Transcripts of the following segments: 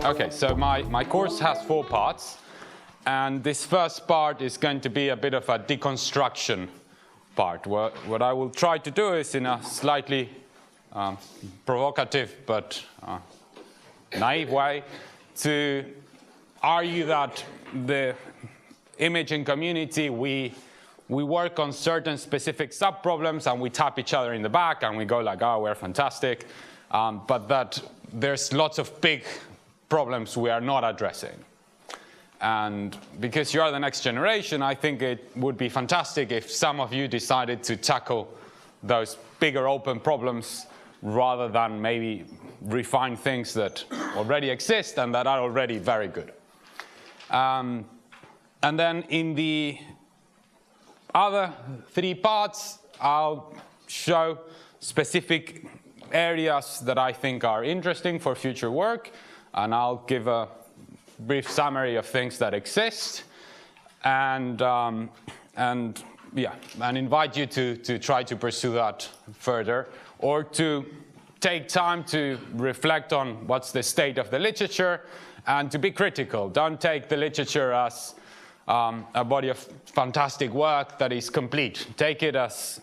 Okay, so my course has 4 parts, and this first part is going to be a bit of a deconstruction part. What I will try to do is, in a slightly provocative but naive way, to argue that the imaging community, we work on certain specific subproblems and we tap each other in the back and we go like, oh, we're fantastic, but that there's lots of big problems we are not addressing. And because you are the next generation, I think it would be fantastic if some of you decided to tackle those bigger open problems rather than maybe refine things that already exist and that are already very good. And then in the other 3 parts, I'll show specific areas that I think are interesting for future work, and I'll give a brief summary of things that exist, and invite you to try to pursue that further, or to take time to reflect on what's the state of the literature and to be critical. Don't take the literature as a body of fantastic work that is complete. Take it as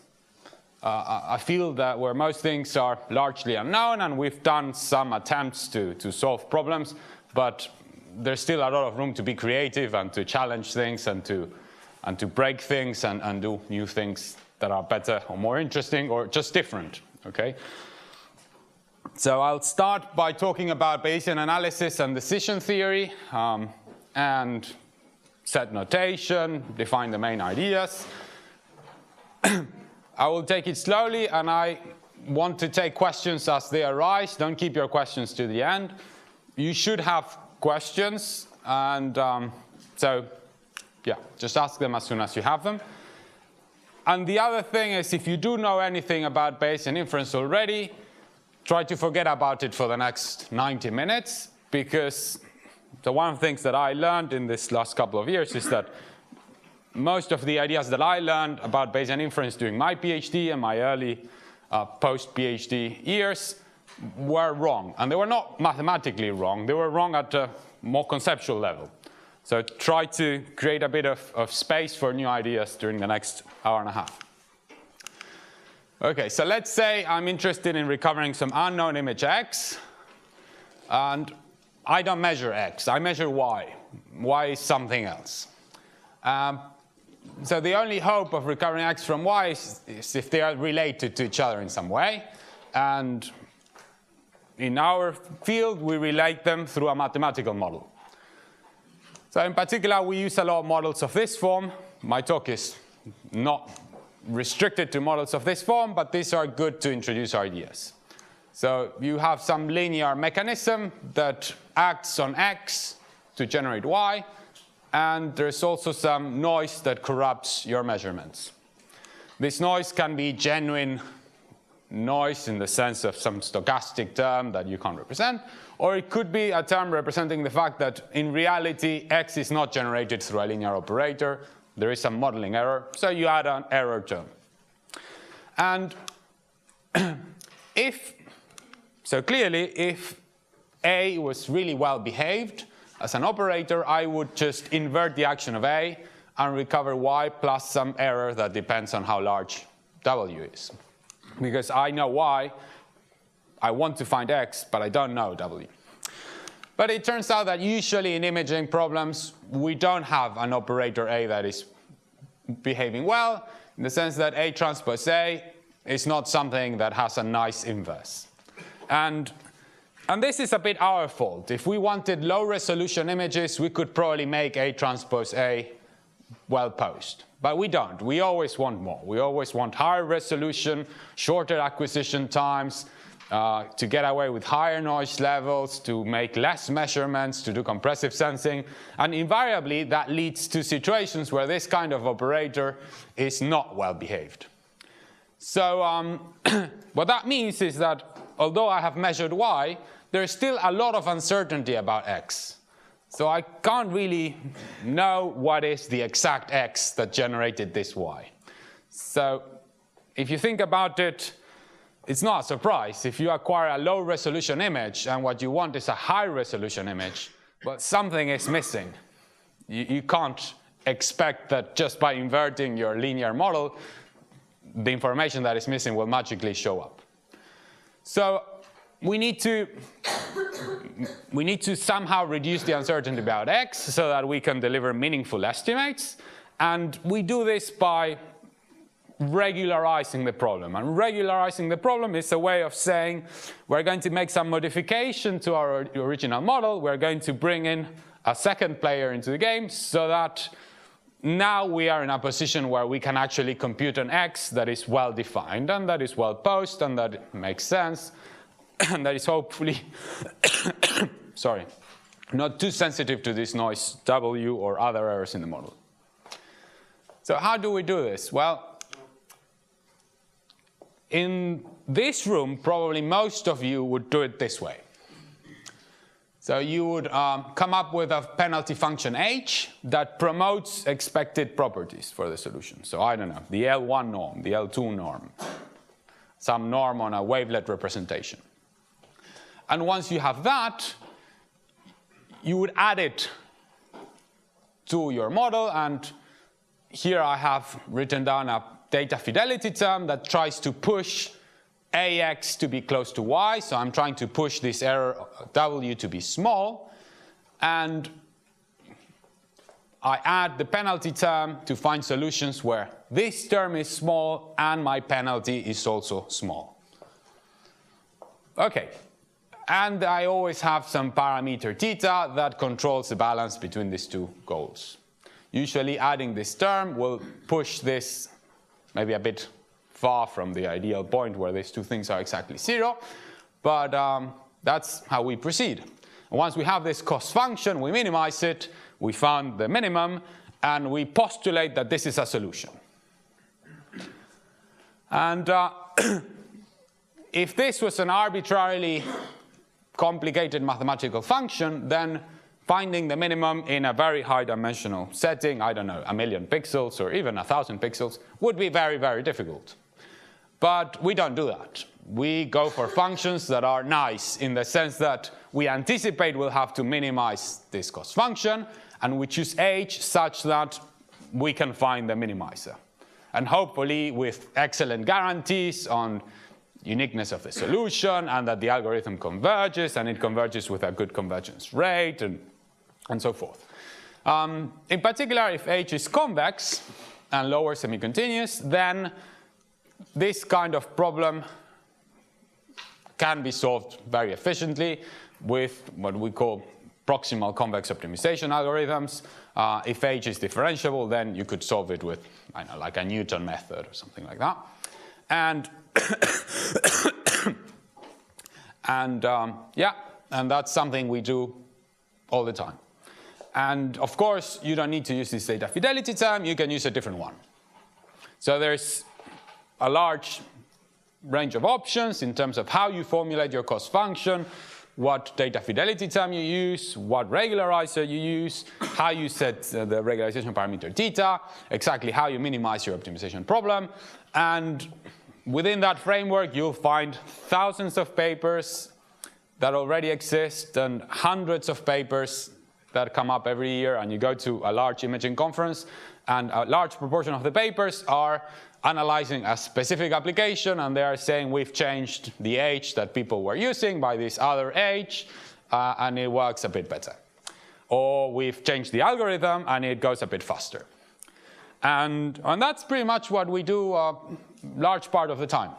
a field where most things are largely unknown, and we've done some attempts to solve problems, but there's still a lot of room to be creative and to challenge things and to break things and do new things that are better or more interesting or just different, okay? So I'll start by talking about Bayesian analysis and decision theory, and set notation, define the main ideas. I will take it slowly, and I want to take questions as they arise. Don't keep your questions to the end. You should have questions, and so yeah, just ask them as soon as you have them. And the other thing is, if you do know anything about Bayesian inference already, try to forget about it for the next 90 minutes, because one of the things that I learned in this last couple of years is that most of the ideas that I learned about Bayesian inference during my PhD and my early post-PhD years were wrong. And they were not mathematically wrong. They were wrong at a more conceptual level. So try to create a bit of space for new ideas during the next hour and a half. Okay, so let's say I'm interested in recovering some unknown image x, and I don't measure x, I measure y. Y is something else. So the only hope of recovering x from y is if they are related to each other in some way. And in our field, we relate them through a mathematical model. So in particular, we use a lot of models of this form. My talk is not restricted to models of this form, but these are good to introduce ideas. So you have some linear mechanism that acts on x to generate y, and there's also some noise that corrupts your measurements. This noise can be genuine noise in the sense of some stochastic term that you can't represent, or it could be a term representing the fact that in reality x is not generated through a linear operator. There is some modeling error, so you add an error term. And so clearly, if A was really well behaved as an operator, I would just invert the action of A and recover y plus some error that depends on how large W is. Because I know y, I want to find x, but I don't know W. But it turns out that usually in imaging problems, we don't have an operator A that is behaving well, in the sense that A transpose A is not something that has a nice inverse. And this is a bit our fault. If we wanted low resolution images, we could probably make A transpose A well posed. But we don't. We always want more. We always want higher resolution, shorter acquisition times, to get away with higher noise levels, to make less measurements, to do compressive sensing. And invariably, that leads to situations where this kind of operator is not well behaved. So what that means is that although I have measured y, there's still a lot of uncertainty about x. So I can't really know what is the exact x that generated this y. So if you think about it, it's not a surprise. If you acquire a low resolution image and what you want is a high resolution image, but something is missing. You can't expect that just by inverting your linear model, the information that is missing will magically show up. So we need to somehow reduce the uncertainty about x so that we can deliver meaningful estimates. And we do this by regularizing the problem. And regularizing the problem is a way of saying we're going to make some modification to our original model. We're going to bring in a second player into the game so that now we are in a position where we can actually compute an x that is well defined and that is well posed and that makes sense and that is hopefully sorry, not too sensitive to this noise W or other errors in the model. So how do we do this? Well, in this room, probably most of you would do it this way. So you would come up with a penalty function h that promotes expected properties for the solution. So I don't know, the L1 norm, the L2 norm, some norm on a wavelet representation. And once you have that, you would add it to your model. And here I have written down a data fidelity term that tries to push ax to be close to y. So I'm trying to push this error w to be small. And I add the penalty term to find solutions where this term is small and my penalty is also small. OK. And I always have some parameter theta that controls the balance between these two goals. Usually adding this term will push this maybe a bit far from the ideal point where these two things are exactly zero. But that's how we proceed. And once we have this cost function, we minimize it, we found the minimum, and we postulate that this is a solution. And if this was an arbitrarily complicated mathematical function, then finding the minimum in a very high dimensional setting, I don't know, 1,000,000 pixels or even 1,000 pixels, would be very, very difficult. But we don't do that. We go for functions that are nice in the sense that we anticipate we'll have to minimize this cost function, and we choose h such that we can find the minimizer. And hopefully with excellent guarantees on uniqueness of the solution and that the algorithm converges and it converges with a good convergence rate and so forth. In particular, if h is convex and lower semi-continuous, then this kind of problem can be solved very efficiently with what we call proximal convex optimization algorithms. If h is differentiable, then you could solve it with, I don't know, like a Newton method or something like that. And and that's something we do all the time. And of course, you don't need to use this data fidelity term. You can use a different one. So there's a large range of options in terms of how you formulate your cost function, what data fidelity term you use, what regularizer you use, how you set the regularization parameter theta, exactly how you minimize your optimization problem. And within that framework, you'll find thousands of papers that already exist and hundreds of papers that come up every year. And you go to a large imaging conference, and a large proportion of the papers are analyzing a specific application, and they are saying we've changed the h that people were using by this other h, and it works a bit better. Or we've changed the algorithm, and it goes a bit faster. And that's pretty much what we do a large part of the time.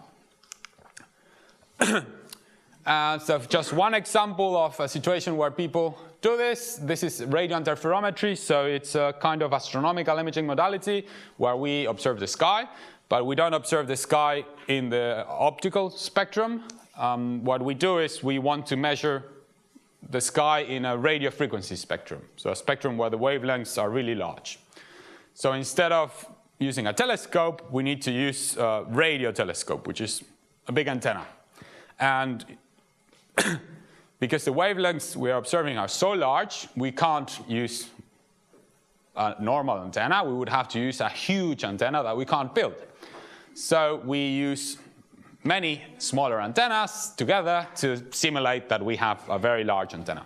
So just one example of a situation where people do this. This is radio interferometry, so it's a kind of astronomical imaging modality where we observe the sky, but we don't observe the sky in the optical spectrum. What we do is we want to measure the sky in a radio frequency spectrum, so a spectrum where the wavelengths are really large. So instead of using a telescope, we need to use a radio telescope, which is a big antenna. And because the wavelengths we are observing are so large, we can't use a normal antenna. We would have to use a huge antenna that we can't build. So we use many smaller antennas together to simulate that we have a very large antenna.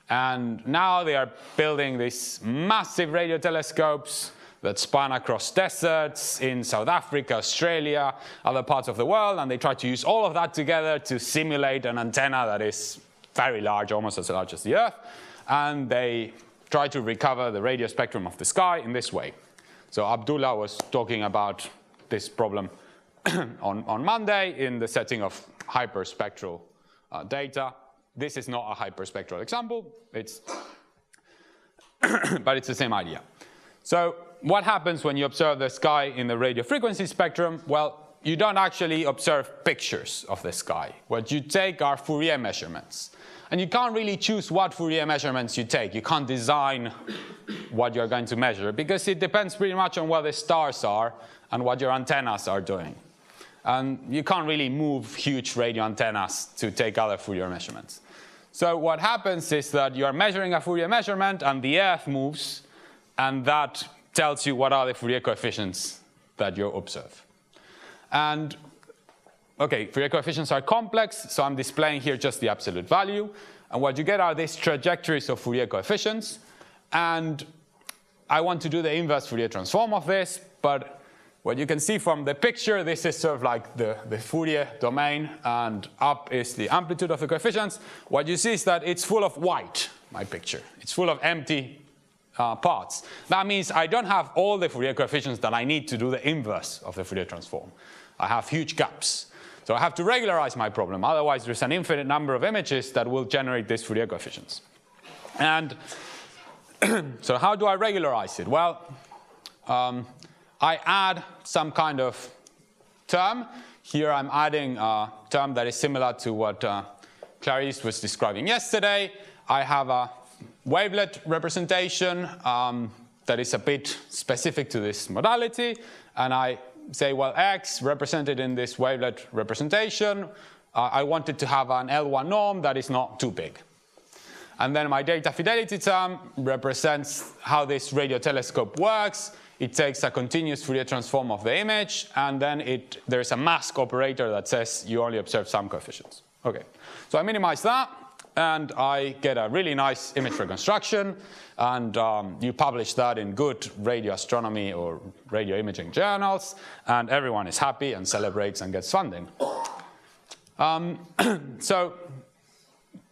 And now they are building these massive radio telescopes that span across deserts in South Africa, Australia, other parts of the world, and they try to use all of that together to simulate an antenna that is very large, almost as large as the Earth, and they try to recover the radio spectrum of the sky in this way. So Abdullah was talking about this problem on Monday in the setting of hyperspectral data. This is not a hyperspectral example, but it's the same idea. So what happens when you observe the sky in the radio frequency spectrum? Well, you don't actually observe pictures of the sky. What you take are Fourier measurements. And you can't really choose what Fourier measurements you take. You can't design what you're going to measure, because it depends pretty much on where the stars are and what your antennas are doing. And you can't really move huge radio antennas to take other Fourier measurements. So what happens is that you are measuring a Fourier measurement, and the Earth moves, and that tells you what are the Fourier coefficients that you observe. And okay, Fourier coefficients are complex, so I'm displaying here just the absolute value. And what you get are these trajectories of Fourier coefficients. And I want to do the inverse Fourier transform of this, but what you can see from the picture, this is sort of like the Fourier domain, and up is the amplitude of the coefficients. What you see is that it's full of white, my picture. It's full of empty parts. That means I don't have all the Fourier coefficients that I need to do the inverse of the Fourier transform. I have huge gaps. So I have to regularize my problem. Otherwise, there's an infinite number of images that will generate these Fourier coefficients. And so how do I regularize it? Well, I add some kind of term. Here I'm adding a term that is similar to what Clarice was describing yesterday. I have a wavelet representation that is a bit specific to this modality. And I say, well, x represented in this wavelet representation, I want it to have an L1 norm that is not too big. And then my data fidelity term represents how this radio telescope works. It takes a continuous Fourier transform of the image, and then there's a mask operator that says you only observe some coefficients. Okay, so I minimize that, and I get a really nice image reconstruction, and you publish that in good radio astronomy or radio imaging journals, and everyone is happy and celebrates and gets funding. So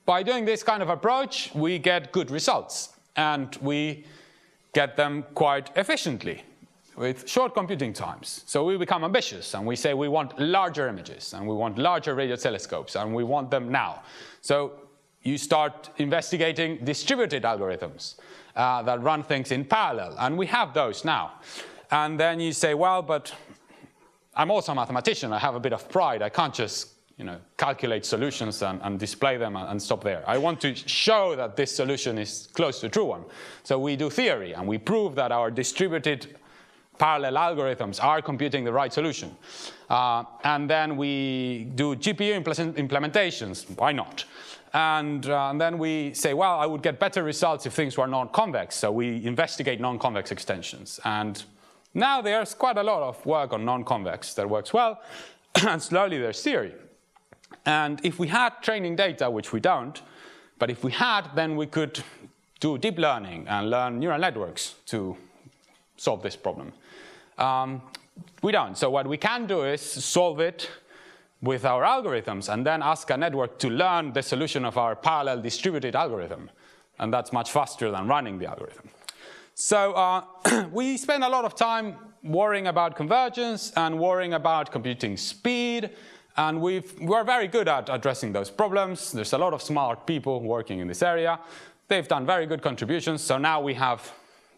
by doing this kind of approach, we get good results, and we get them quite efficiently with short computing times. So we become ambitious, and we say we want larger images, and we want larger radio telescopes, and we want them now. So you start investigating distributed algorithms that run things in parallel, and we have those now. And then you say, well, but I'm also a mathematician. I have a bit of pride. I can't just calculate solutions and display them and stop there. I want to show that this solution is close to a true one. So we do theory, and we prove that our distributed parallel algorithms are computing the right solution. And then we do GPU implementations. Why not? And then we say, well, I would get better results if things were non-convex. So we investigate non-convex extensions. And now there's quite a lot of work on non-convex that works well. And slowly there's theory. And if we had training data, which we don't, but if we had, then we could do deep learning and learn neural networks to solve this problem. We don't. So what we can do is solve it with our algorithms and then ask a network to learn the solution of our parallel distributed algorithm. And that's much faster than running the algorithm. So we spend a lot of time worrying about convergence and worrying about computing speed. And we're very good at addressing those problems. There's a lot of smart people working in this area. They've done very good contributions. So now we have,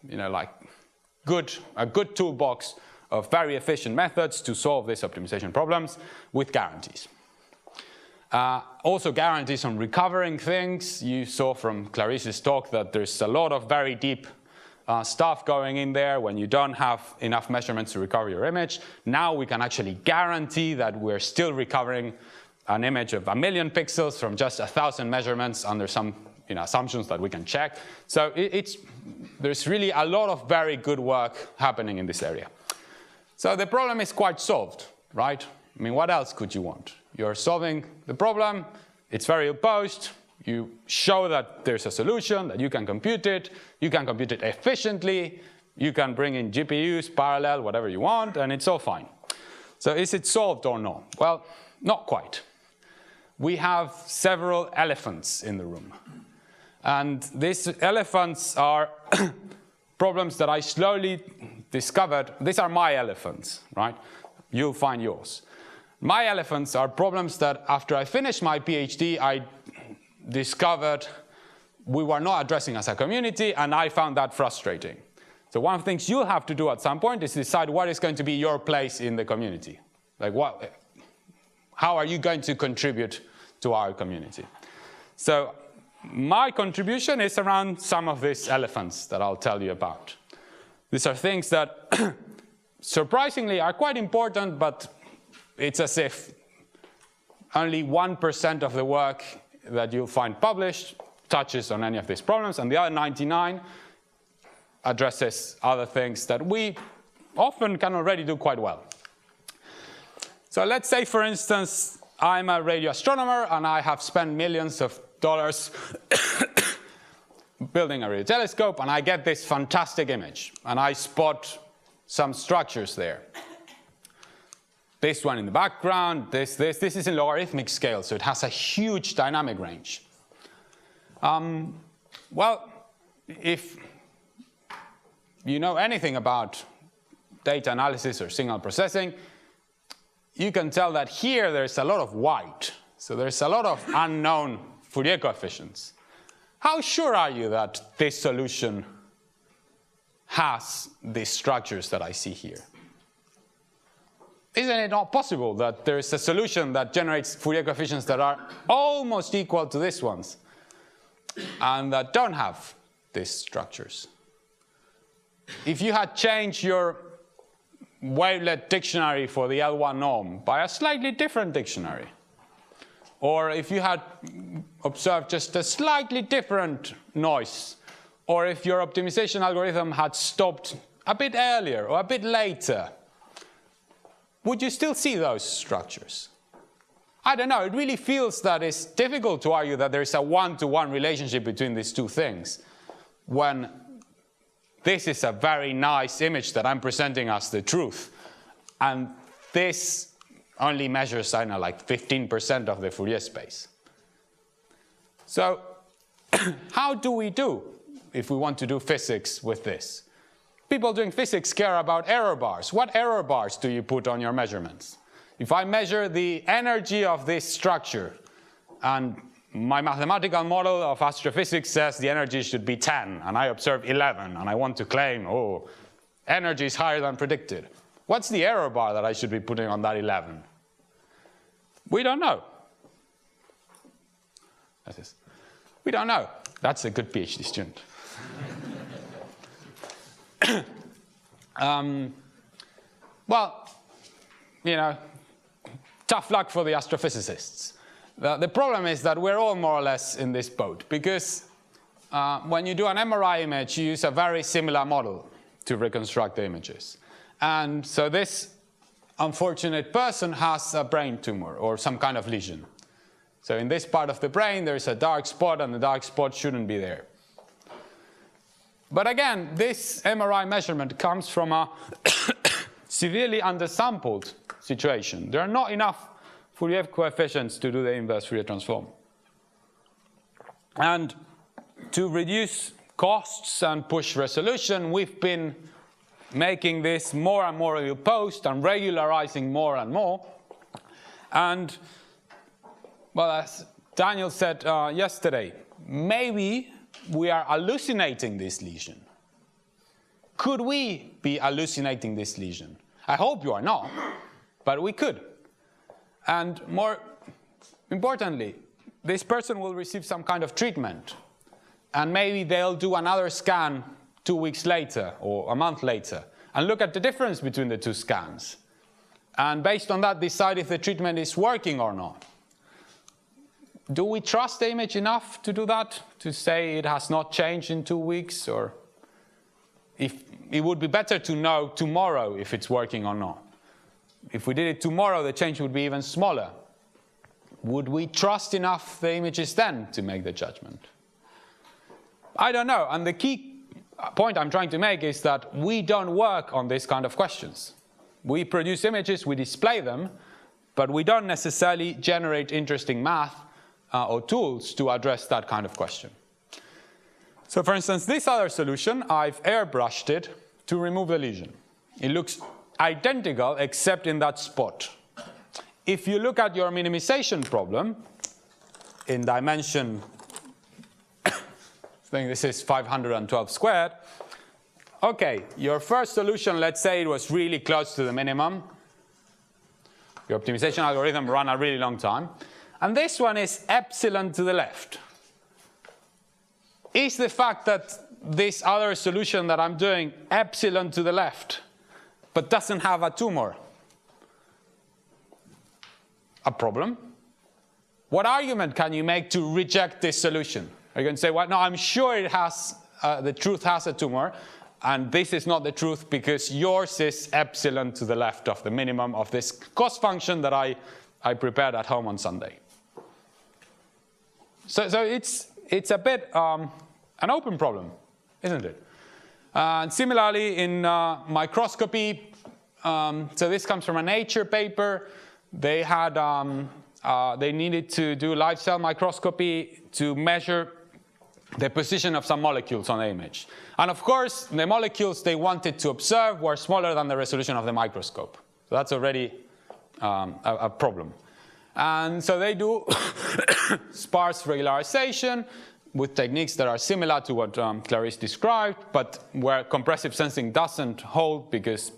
a good toolbox of very efficient methods to solve these optimization problems with guarantees. Also guarantees on recovering things. You saw from Clarice's talk that there's a lot of very deep stuff going in there when you don't have enough measurements to recover your image. Now we can actually guarantee that we're still recovering an image of 1,000,000 pixels from just 1,000 measurements under some assumptions that we can check. So there's really a lot of very good work happening in this area. So the problem is quite solved, right? I mean, what else could you want? You're solving the problem, it's very opposed, you show that there's a solution, that you can compute it efficiently, you can bring in GPUs, parallel, whatever you want, and it's all fine. So is it solved or not? Well, not quite. We have several elephants in the room. And these elephants are problems that I slowly discovered. These are my elephants, right? You'll find yours. My elephants are problems that after I finished my PhD, I discovered we were not addressing as a community, and I found that frustrating. So one of the things you'll have to do at some point is decide what is going to be your place in the community. Like how are you going to contribute to our community? So my contribution is around some of these elephants that I'll tell you about. These are things that surprisingly are quite important, but it's as if only 1% of the work that you'll find published touches on any of these problems, and the other 99 addresses other things that we often can already do quite well. So let's say, for instance, I'm a radio astronomer and I have spent millions of dollars building a radio telescope, and I get this fantastic image, and I spot some structures there. This one in the background, this is in logarithmic scale, so it has a huge dynamic range. Well, if you know anything about data analysis or signal processing, you can tell that here there's a lot of white. So there's a lot of unknown Fourier coefficients. How sure are you that this solution has these structures that I see here? Isn't it not possible that there is a solution that generates Fourier coefficients that are almost equal to these ones and that don't have these structures? If you had changed your wavelet dictionary for the L1 norm by a slightly different dictionary, or if you had observed just a slightly different noise, or if your optimization algorithm had stopped a bit earlier or a bit later, would you still see those structures? I don't know, it really feels that it's difficult to argue that there's a one-to-one relationship between these two things when this is a very nice image that I'm presenting as the truth, and this only measures, I don't know, like 15% of the Fourier space. So how do we do if we want to do physics with this? People doing physics care about error bars. What error bars do you put on your measurements? If I measure the energy of this structure, and my mathematical model of astrophysics says the energy should be 10, and I observe 11, and I want to claim, oh, energy is higher than predicted. What's the error bar that I should be putting on that 11? We don't know. We don't know. That's a good PhD student. Well, you know, tough luck for the astrophysicists. The problem is that we're all more or less in this boat, because when you do an MRI image, you use a very similar model to reconstruct the images. And so this unfortunate person has a brain tumor or some kind of lesion. So in this part of the brain, there's a dark spot, and the dark spot shouldn't be there. But again, this MRI measurement comes from a severely undersampled situation. There are not enough Fourier coefficients to do the inverse Fourier transform. And to reduce costs and push resolution, we've been making this more and more opposed and regularizing more and more. And, well, as Daniel said yesterday, maybe we are hallucinating this lesion. Could we be hallucinating this lesion? I hope you are not, but we could. And more importantly, this person will receive some kind of treatment, and maybe they'll do another scan 2 weeks later or a month later and look at the difference between the two scans, and based on that decide if the treatment is working or not. do we trust the image enough to do that? To say it has not changed in 2 weeks? Or if it would be better to know tomorrow if it's working or not. If we did it tomorrow, the change would be even smaller. Would we trust enough the images then to make the judgment? I don't know. And the key point I'm trying to make is that we don't work on this kind of questions. We produce images, we display them, but we don't necessarily generate interesting math or tools to address that kind of question. So for instance, this other solution, I've airbrushed it to remove the lesion. It looks identical except in that spot. If you look at your minimization problem in dimension, I think this is 512 squared. Okay, your first solution, let's say it was really close to the minimum. Your optimization algorithm ran a really long time. And this one is epsilon to the left. Is the fact that this other solution that I'm doing epsilon to the left, but doesn't have a tumor, a problem? What argument can you make to reject this solution? Are you going to say, well, no, I'm sure it has, the truth has a tumor, and this is not the truth because yours is epsilon to the left of the minimum of this cost function that I prepared at home on Sunday. So it's a bit an open problem, isn't it? And similarly in microscopy, so this comes from a Nature paper. They had they needed to do live cell microscopy to measure the position of some molecules on the image. And of course, the molecules they wanted to observe were smaller than the resolution of the microscope. So that's already a problem. And so they do sparse regularization with techniques that are similar to what Clarice described, but where compressive sensing doesn't hold because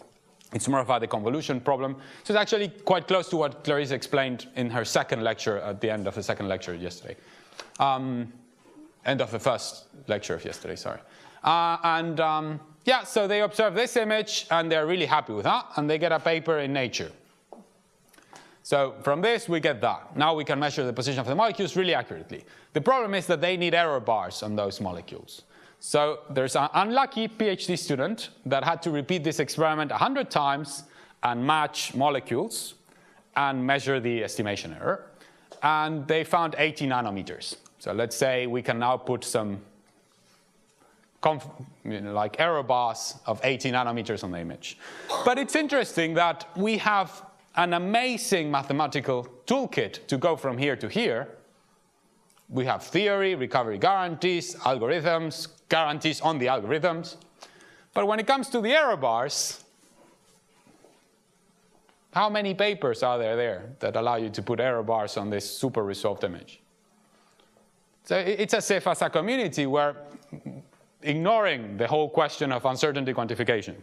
it's more about the convolution problem. So it's actually quite close to what Clarice explained in her second lecture at the end of the second lecture yesterday. End of the first lecture of yesterday, sorry. Yeah, so they observe this image and they're really happy with that, and they get a paper in Nature. So from this we get that. Now we can measure the position of the molecules really accurately. The problem is that they need error bars on those molecules. So there's an unlucky PhD student that had to repeat this experiment 100 times and match molecules and measure the estimation error. And they found 80 nanometers. So let's say we can now put some like error bars of 80 nanometers on the image. But it's interesting that we have an amazing mathematical toolkit to go from here to here. We have theory, recovery guarantees, algorithms, guarantees on the algorithms. But when it comes to the error bars, how many papers are there that allow you to put error bars on this super resolved image? So it's as if as a community we're ignoring the whole question of uncertainty quantification.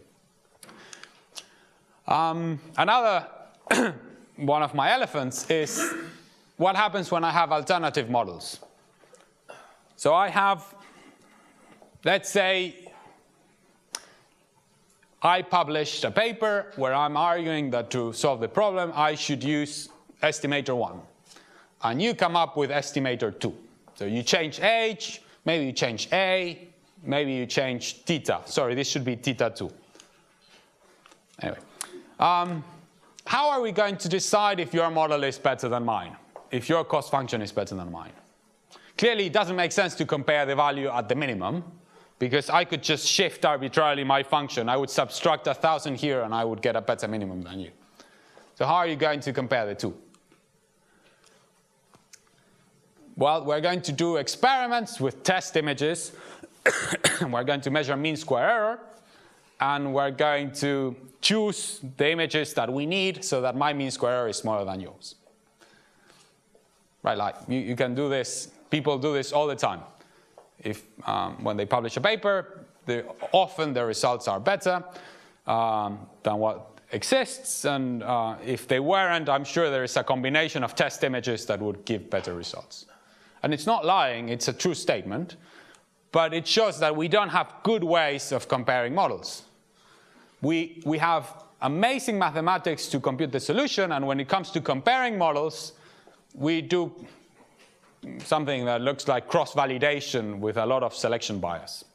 Another one of my elephants is what happens when I have alternative models. So I have, let's say, I published a paper where I'm arguing that to solve the problem I should use estimator 1. And you come up with estimator 2. So you change H, maybe you change A, maybe you change theta. Sorry, this should be theta 2. Anyway. How are we going to decide if your model is better than mine? If your cost function is better than mine? Clearly, it doesn't make sense to compare the value at the minimum, because I could just shift arbitrarily my function. I would subtract 1,000 here, and I would get a better minimum than you. So how are you going to compare the two? Well, we're going to do experiments with test images. We're going to measure mean square error. And we're going to choose the images that we need so that my mean square error is smaller than yours. Right, like you can do this. People do this all the time. If when they publish a paper, often the results are better than what exists. And if they weren't, I'm sure there is a combination of test images that would give better results. And it's not lying, it's a true statement. But it shows that we don't have good ways of comparing models. We have amazing mathematics to compute the solution, and when it comes to comparing models, we do something that looks like cross-validation with a lot of selection bias.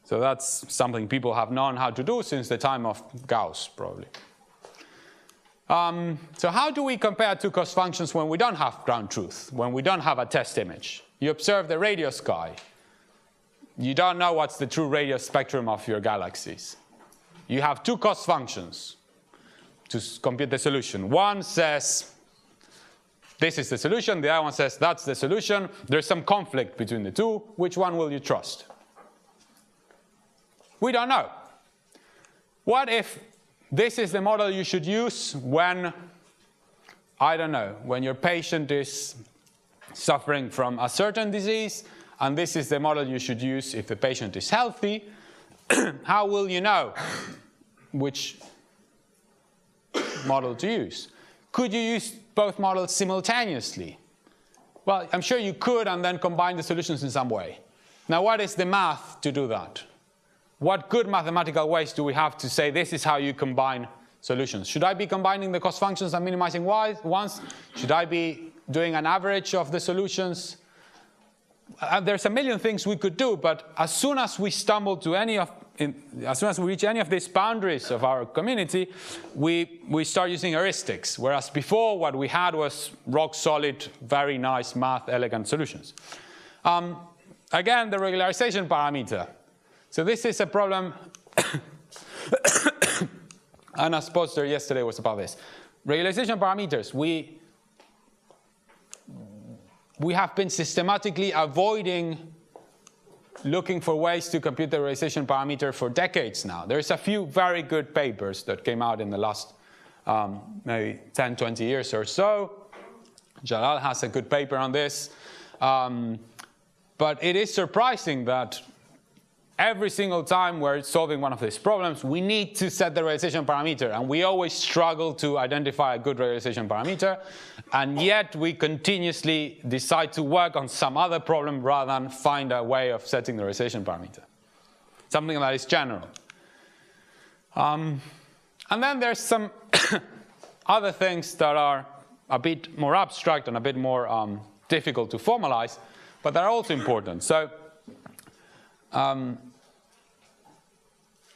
So that's something people have known how to do since the time of Gauss, probably. So how do we compare two cost functions when we don't have ground truth, when we don't have a test image? You observe the radio sky. You don't know what's the true radio spectrum of your galaxies. You have two cost functions to compute the solution. One says, this is the solution. The other one says, that's the solution. There's some conflict between the two. Which one will you trust? We don't know. What if this is the model you should use when, I don't know, when your patient is suffering from a certain disease, and this is the model you should use if the patient is healthy? How will you know which model to use? Could you use both models simultaneously? Well, I'm sure you could, and then combine the solutions in some way. Now, what is the math to do that? What good mathematical ways do we have to say this is how you combine solutions? Should I be combining the cost functions and minimizing ones? Should I be doing an average of the solutions? There's a million things we could do, but as soon as we stumble to as soon as we reach any of these boundaries of our community, we start using heuristics, whereas before what we had was rock solid, very nice math, elegant solutions. Again, the regularization parameter. So this is a problem, Anna's poster yesterday was about this. Regularization parameters, we have been systematically avoiding looking for ways to compute the regularization parameter for decades now. There's a few very good papers that came out in the last maybe 10, 20 years or so. Jalal has a good paper on this. But it is surprising that every single time we're solving one of these problems, we need to set the regularization parameter, and we always struggle to identify a good regularization parameter, and yet we continuously decide to work on some other problem rather than find a way of setting the regularization parameter, something that is general. And then there's some other things that are a bit more abstract and a bit more difficult to formalize, but they're also important. So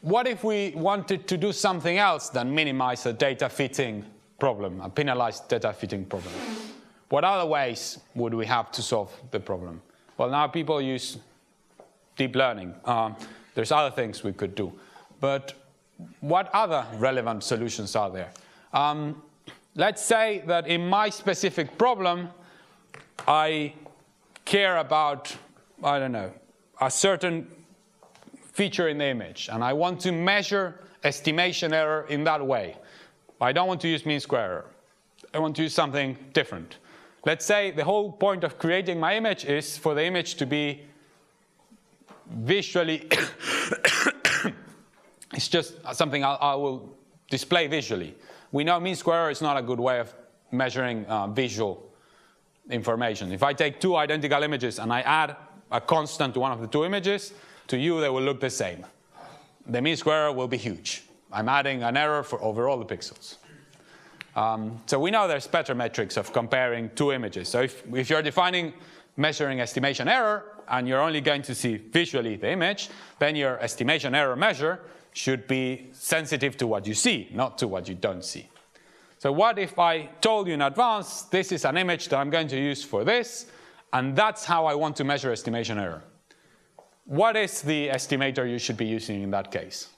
what if we wanted to do something else than minimize a data fitting problem, a penalized data fitting problem? What other ways would we have to solve the problem? Well, now people use deep learning. There's other things we could do. But what other relevant solutions are there? Let's say that in my specific problem, I care about, I don't know, a certain feature in the image, and I want to measure estimation error in that way. I don't want to use mean square error. I want to use something different. Let's say the whole point of creating my image is for the image to be visually, it's just something I will display visually. We know mean square error is not a good way of measuring visual information. If I take two identical images and I add a constant to one of the two images, to you they will look the same. The mean square error will be huge. I'm adding an error for over all the pixels. So we know there's better metrics of comparing two images. So if you're defining measuring estimation error and you're only going to see visually the image, then your estimation error measure should be sensitive to what you see, not to what you don't see. So what if I told you in advance, this is an image that I'm going to use for this, and that's how I want to measure estimation error? What is the estimator you should be using in that case?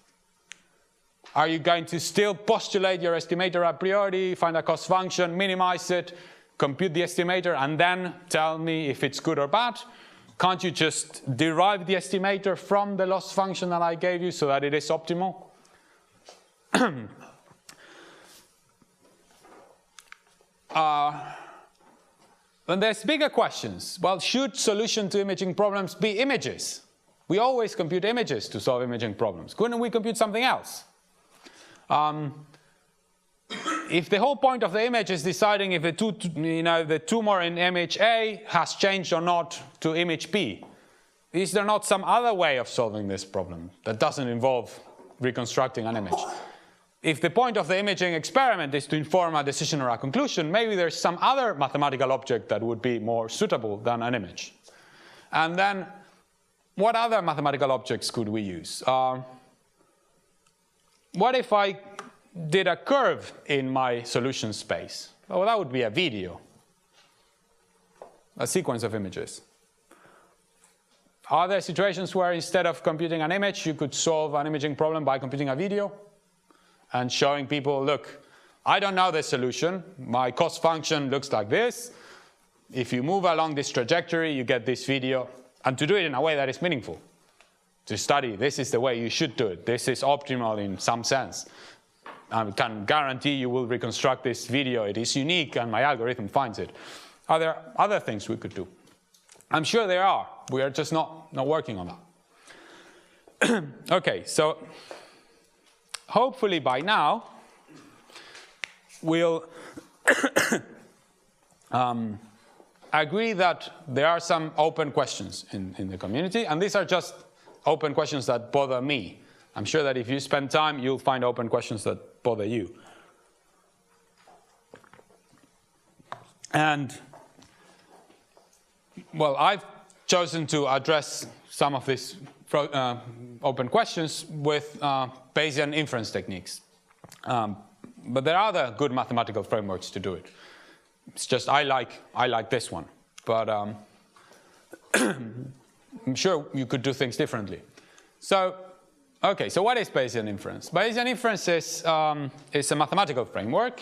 Are you going to still postulate your estimator a priori, find a cost function, minimize it, compute the estimator, and then tell me if it's good or bad? Can't you just derive the estimator from the loss function that I gave you so that it is optimal? Then there's bigger questions. Well, should solution to imaging problems be images? We always compute images to solve imaging problems. Couldn't we compute something else? If the whole point of the image is deciding if the tumor in image A has changed or not to image B, is there not some other way of solving this problem that doesn't involve reconstructing an image? if the point of the imaging experiment is to inform a decision or a conclusion, maybe there's some other mathematical object that would be more suitable than an image. And then, what other mathematical objects could we use? What if I did a curve in my solution space? Well, that would be a video, a sequence of images. Are there situations where instead of computing an image, you could solve an imaging problem by computing a video and showing people, look, I don't know the solution. My cost function looks like this. If you move along this trajectory, you get this video. And to do it in a way that is meaningful. To study, this is the way you should do it. This is optimal in some sense. I can guarantee you will reconstruct this video. It is unique, and my algorithm finds it. Are there other things we could do? I'm sure there are. We are just not working on that. Okay, so hopefully by now we'll agree that there are some open questions in the community, and these are just open questions that bother me. I'm sure that if you spend time, you'll find open questions that bother you. And, well, I've chosen to address some of these open questions with Bayesian inference techniques. But there are other good mathematical frameworks to do it. It's just I like this one. But I'm sure you could do things differently. So, okay, so what is Bayesian inference? Bayesian inference is a mathematical framework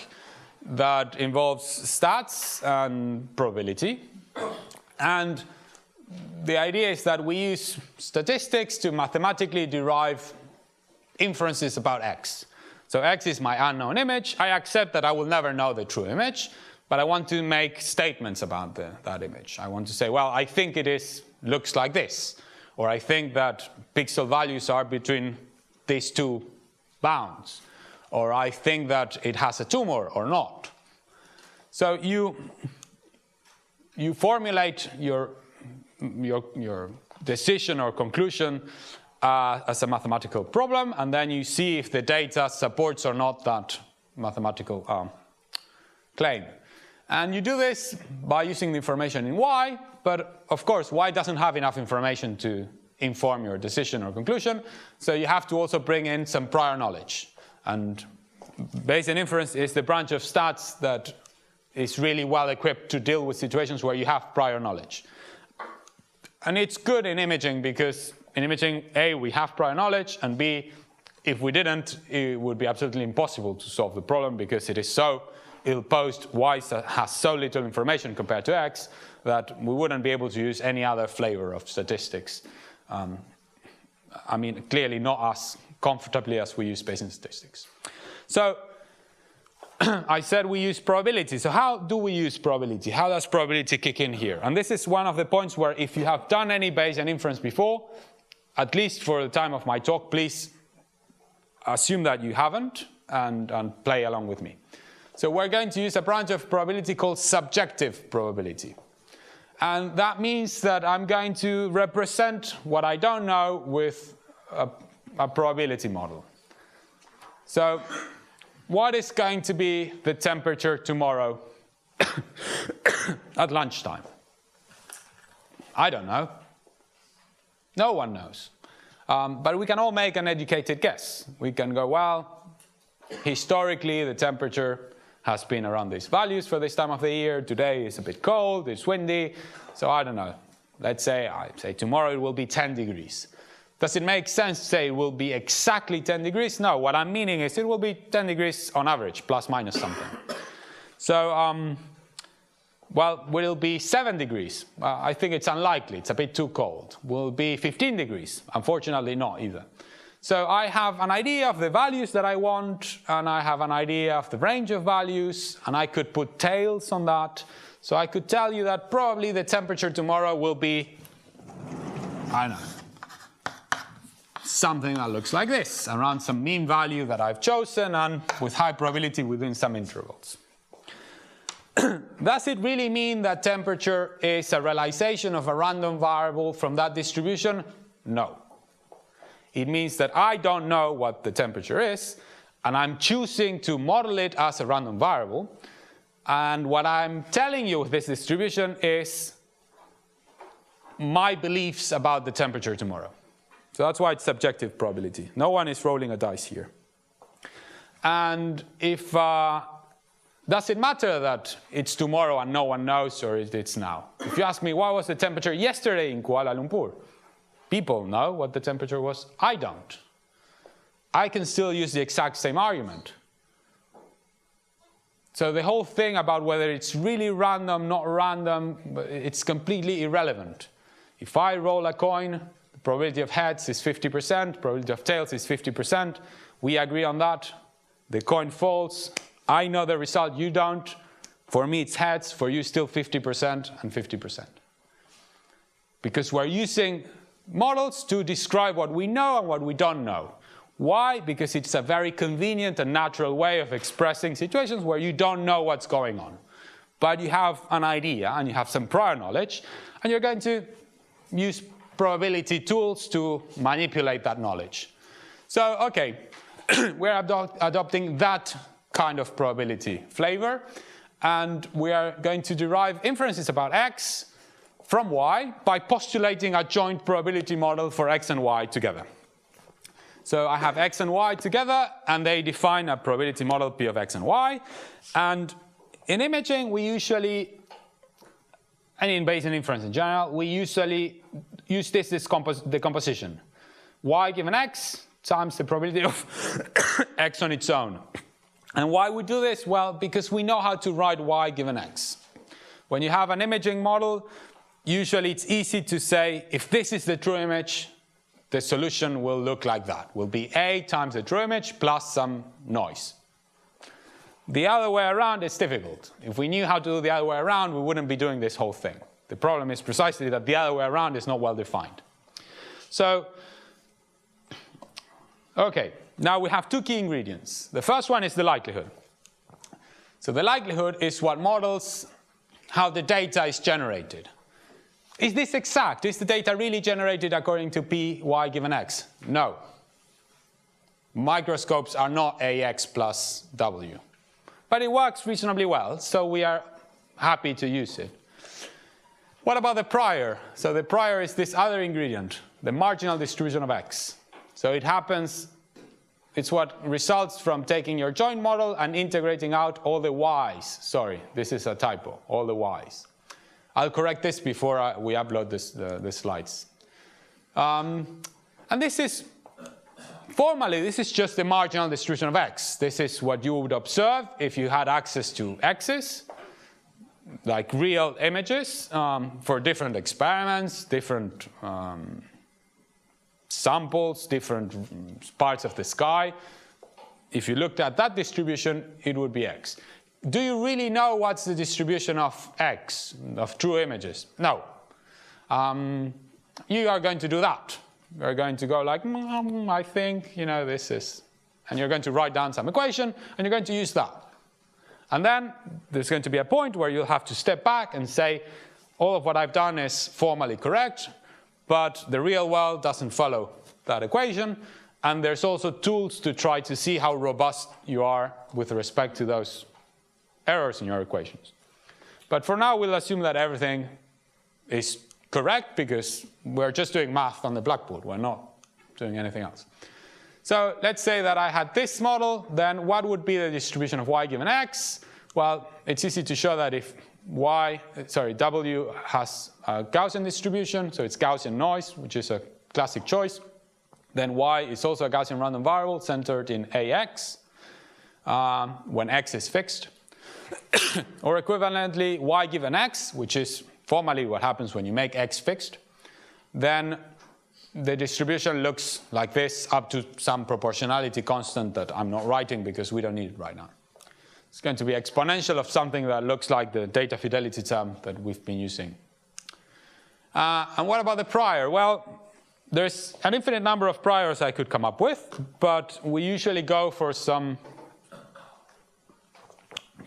that involves stats and probability. And the idea is that we use statistics to mathematically derive inferences about X. So X is my unknown image. I accept that I will never know the true image, but I want to make statements about that image. I want to say, well, I think it looks like this. Or I think that pixel values are between these two bounds. Or I think that it has a tumor or not. So you formulate your decision or conclusion as a mathematical problem, and then you see if the data supports or not that mathematical claim. And you do this by using the information in Y, but of course Y doesn't have enough information to inform your decision or conclusion, so you have to also bring in some prior knowledge. And Bayesian inference is the branch of stats that is really well equipped to deal with situations where you have prior knowledge. And it's good in imaging because in imaging, A, we have prior knowledge, and B, if we didn't, it would be absolutely impossible to solve the problem because it is so ill-posed. Y has so little information compared to X that we wouldn't be able to use any other flavor of statistics. I mean, clearly not as comfortably as we use Bayesian statistics. So I said we use probability. So how do we use probability? How does probability kick in here? And this is one of the points where if you have done any Bayesian inference before, at least for the time of my talk, please assume that you haven't and play along with me. So we're going to use a branch of probability called subjective probability. And that means that I'm going to represent what I don't know with a probability model. So what is going to be the temperature tomorrow at lunchtime? I don't know. No one knows. But we can all make an educated guess. We can go, well, historically the temperature has been around these values for this time of the year. Today it's a bit cold, it's windy, so I don't know. Let's say, tomorrow it will be 10 degrees. Does it make sense to say it will be exactly 10 degrees? No, what I'm meaning is it will be 10 degrees on average, plus minus something. So, well, will it be 7 degrees? I think it's unlikely, it's a bit too cold. Will it be 15 degrees? Unfortunately not either. So I have an idea of the values that I want, and I have an idea of the range of values, and I could put tails on that. So I could tell you that probably the temperature tomorrow will be, I don't know, something that looks like this, around some mean value that I've chosen, and with high probability within some intervals. Does it really mean that temperature is a realization of a random variable from that distribution? No. It means that I don't know what the temperature is, and I'm choosing to model it as a random variable. And what I'm telling you with this distribution is my beliefs about the temperature tomorrow. So that's why it's subjective probability. No one is rolling a dice here. And if does it matter that it's tomorrow and no one knows, or it's now? If you ask me what was the temperature yesterday in Kuala Lumpur, people know what the temperature was. I don't. I can still use the exact same argument. So the whole thing about whether it's really random, not random, it's completely irrelevant. If I roll a coin, the probability of heads is 50%, probability of tails is 50%. We agree on that. The coin falls. I know the result, you don't. For me, it's heads. For you, still 50% and 50%. Because we're using models to describe what we know and what we don't know. Why? Because it's a very convenient and natural way of expressing situations where you don't know what's going on. But you have an idea and you have some prior knowledge, and you're going to use probability tools to manipulate that knowledge. So, okay, we're adopting that kind of probability flavor, and we are going to derive inferences about x from y by postulating a joint probability model for x and y together. So I have x and y together, and they define a probability model P of x and y. And in imaging, we usually, and in Bayesian inference in general, we usually use this decomposition. Y given x times the probability of x on its own. And why we do this? Well, because we know how to write y given x. When you have an imaging model, usually it's easy to say, if this is the true image, the solution will look like that. Will be A times the true image plus some noise. The other way around is difficult. If we knew how to do the other way around, we wouldn't be doing this whole thing. The problem is precisely that the other way around is not well defined. So, okay, now we have two key ingredients. The first one is the likelihood. So the likelihood is what models how the data is generated. Is this exact? Is the data really generated according to P, y given x? No. Microscopes are not ax plus w. But it works reasonably well, so we are happy to use it. What about the prior? So the prior is this other ingredient, the marginal distribution of x. So it happens, it's what results from taking your joint model and integrating out all the y's. Sorry, this is a typo, all the y's. I'll correct this before we upload the slides. And this is, formally, this is just the marginal distribution of x. This is what you would observe if you had access to x's, like real images, for different experiments, different samples, different parts of the sky. If you looked at that distribution, it would be x. Do you really know what's the distribution of x, of true images? No. You are going to do that. You're going to go like, I think, you know, this is, and you're going to write down some equation, and you're going to use that. And then there's going to be a point where you'll have to step back and say, all of what I've done is formally correct, but the real world doesn't follow that equation. And there's also tools to try to see how robust you are with respect to those errors in your equations. But for now, we'll assume that everything is correct because we're just doing math on the blackboard. We're not doing anything else. So let's say that I had this model, then what would be the distribution of y given x? Well, it's easy to show that if w has a Gaussian distribution, so it's Gaussian noise, which is a classic choice, then y is also a Gaussian random variable centered in ax when x is fixed. Or equivalently, y given x, which is formally what happens when you make x fixed, then the distribution looks like this up to some proportionality constant that I'm not writing because we don't need it right now. It's going to be exponential of something that looks like the data fidelity term that we've been using. And what about the prior? Well, there's an infinite number of priors I could come up with, but we usually go for some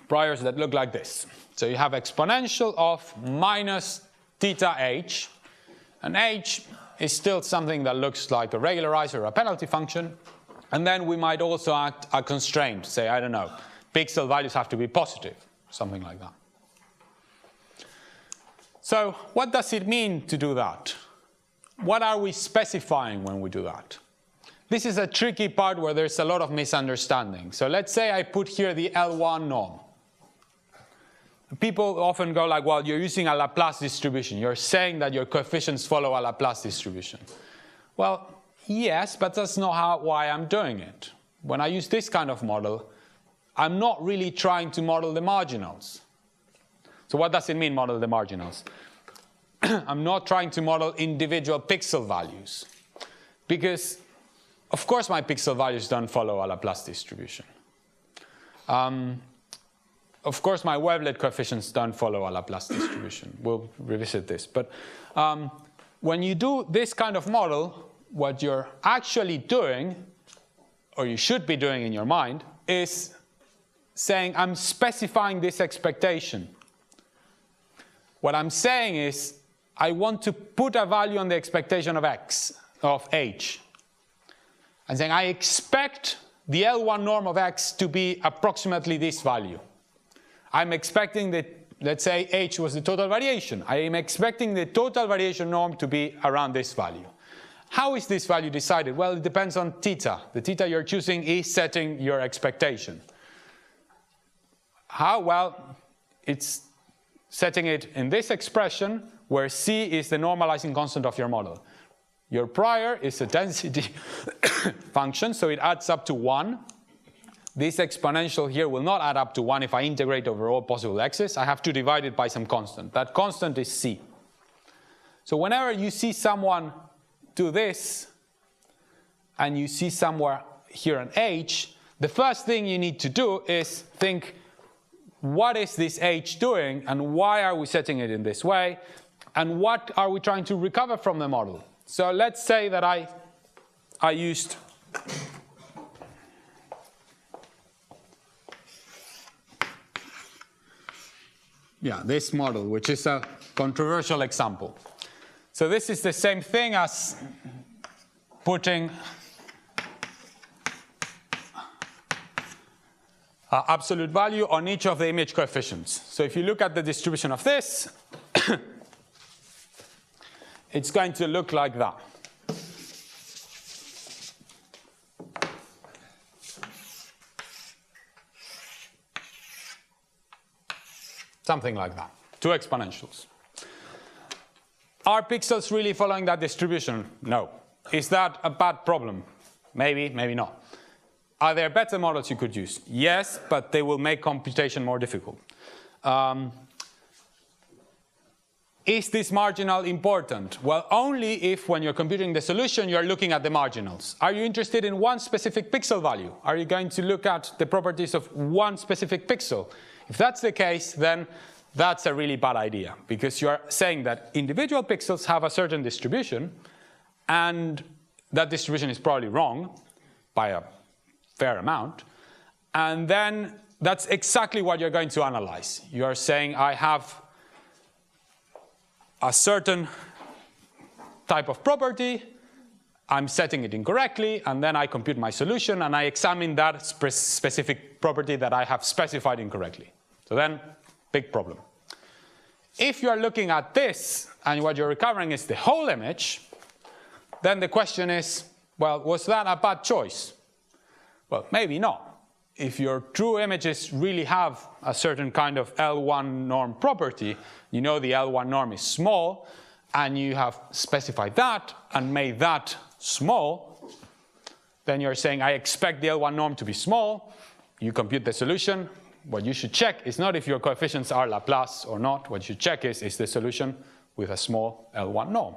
priors that look like this. So you have exponential of minus theta h, and h is still something that looks like a regularizer or a penalty function. And then we might also add a constraint, say, I don't know, pixel values have to be positive, something like that. So what does it mean to do that? What are we specifying when we do that? This is a tricky part where there's a lot of misunderstanding. So let's say I put here the L1 norm. People often go like, well, you're using a Laplace distribution. You're saying that your coefficients follow a Laplace distribution. Well, yes, but that's not why I'm doing it. When I use this kind of model, I'm not really trying to model the marginals. So what does it mean, model the marginals? I'm not trying to model individual pixel values. Because, of course, my pixel values don't follow a Laplace distribution. Of course, my wavelet coefficients don't follow a Laplace distribution. We'll revisit this. But when you do this kind of model, what you're actually doing, or you should be doing in your mind, is saying, I'm specifying this expectation. What I'm saying is, I want to put a value on the expectation of x, of h. I'm saying, I expect the L1 norm of x to be approximately this value. I'm expecting that, let's say, h was the total variation. I am expecting the total variation norm to be around this value. How is this value decided? Well, it depends on theta. The theta you're choosing is setting your expectation. How? Well, it's setting it in this expression where c is the normalizing constant of your model. Your prior is a density function, so it adds up to 1. This exponential here will not add up to 1 if I integrate over all possible x's. I have to divide it by some constant. That constant is c. So whenever you see someone do this, and you see somewhere here an h, the first thing you need to do is think, what is this h doing, and why are we setting it in this way, and what are we trying to recover from the model? So let's say that I used this model, which is a controversial example. So this is the same thing as putting absolute value on each of the image coefficients. So if you look at the distribution of this, it's going to look like that. Something like that, 2 exponentials. Are pixels really following that distribution? No. Is that a bad problem? Maybe, maybe not. Are there better models you could use? Yes, but they will make computation more difficult. Is this marginal important? Well, only if when you're computing the solution, you're looking at the marginals. Are you interested in one specific pixel value? Are you going to look at the properties of one specific pixel? If that's the case, then that's a really bad idea, because you are saying that individual pixels have a certain distribution, and that distribution is probably wrong by a fair amount, and then that's exactly what you're going to analyze. You are saying, I have a certain type of property, I'm setting it incorrectly, and then I compute my solution, and I examine that specific property that I have specified incorrectly. So then, big problem. If you are looking at this, and what you're recovering is the whole image, then the question is, well, was that a bad choice? Well, maybe not. If your true images really have a certain kind of L1 norm property, you know the L1 norm is small, and you have specified that and made that small, then you're saying, I expect the L1 norm to be small. You compute the solution. What you should check is not if your coefficients are Laplace or not. What you should check is the solution with a small L1 norm.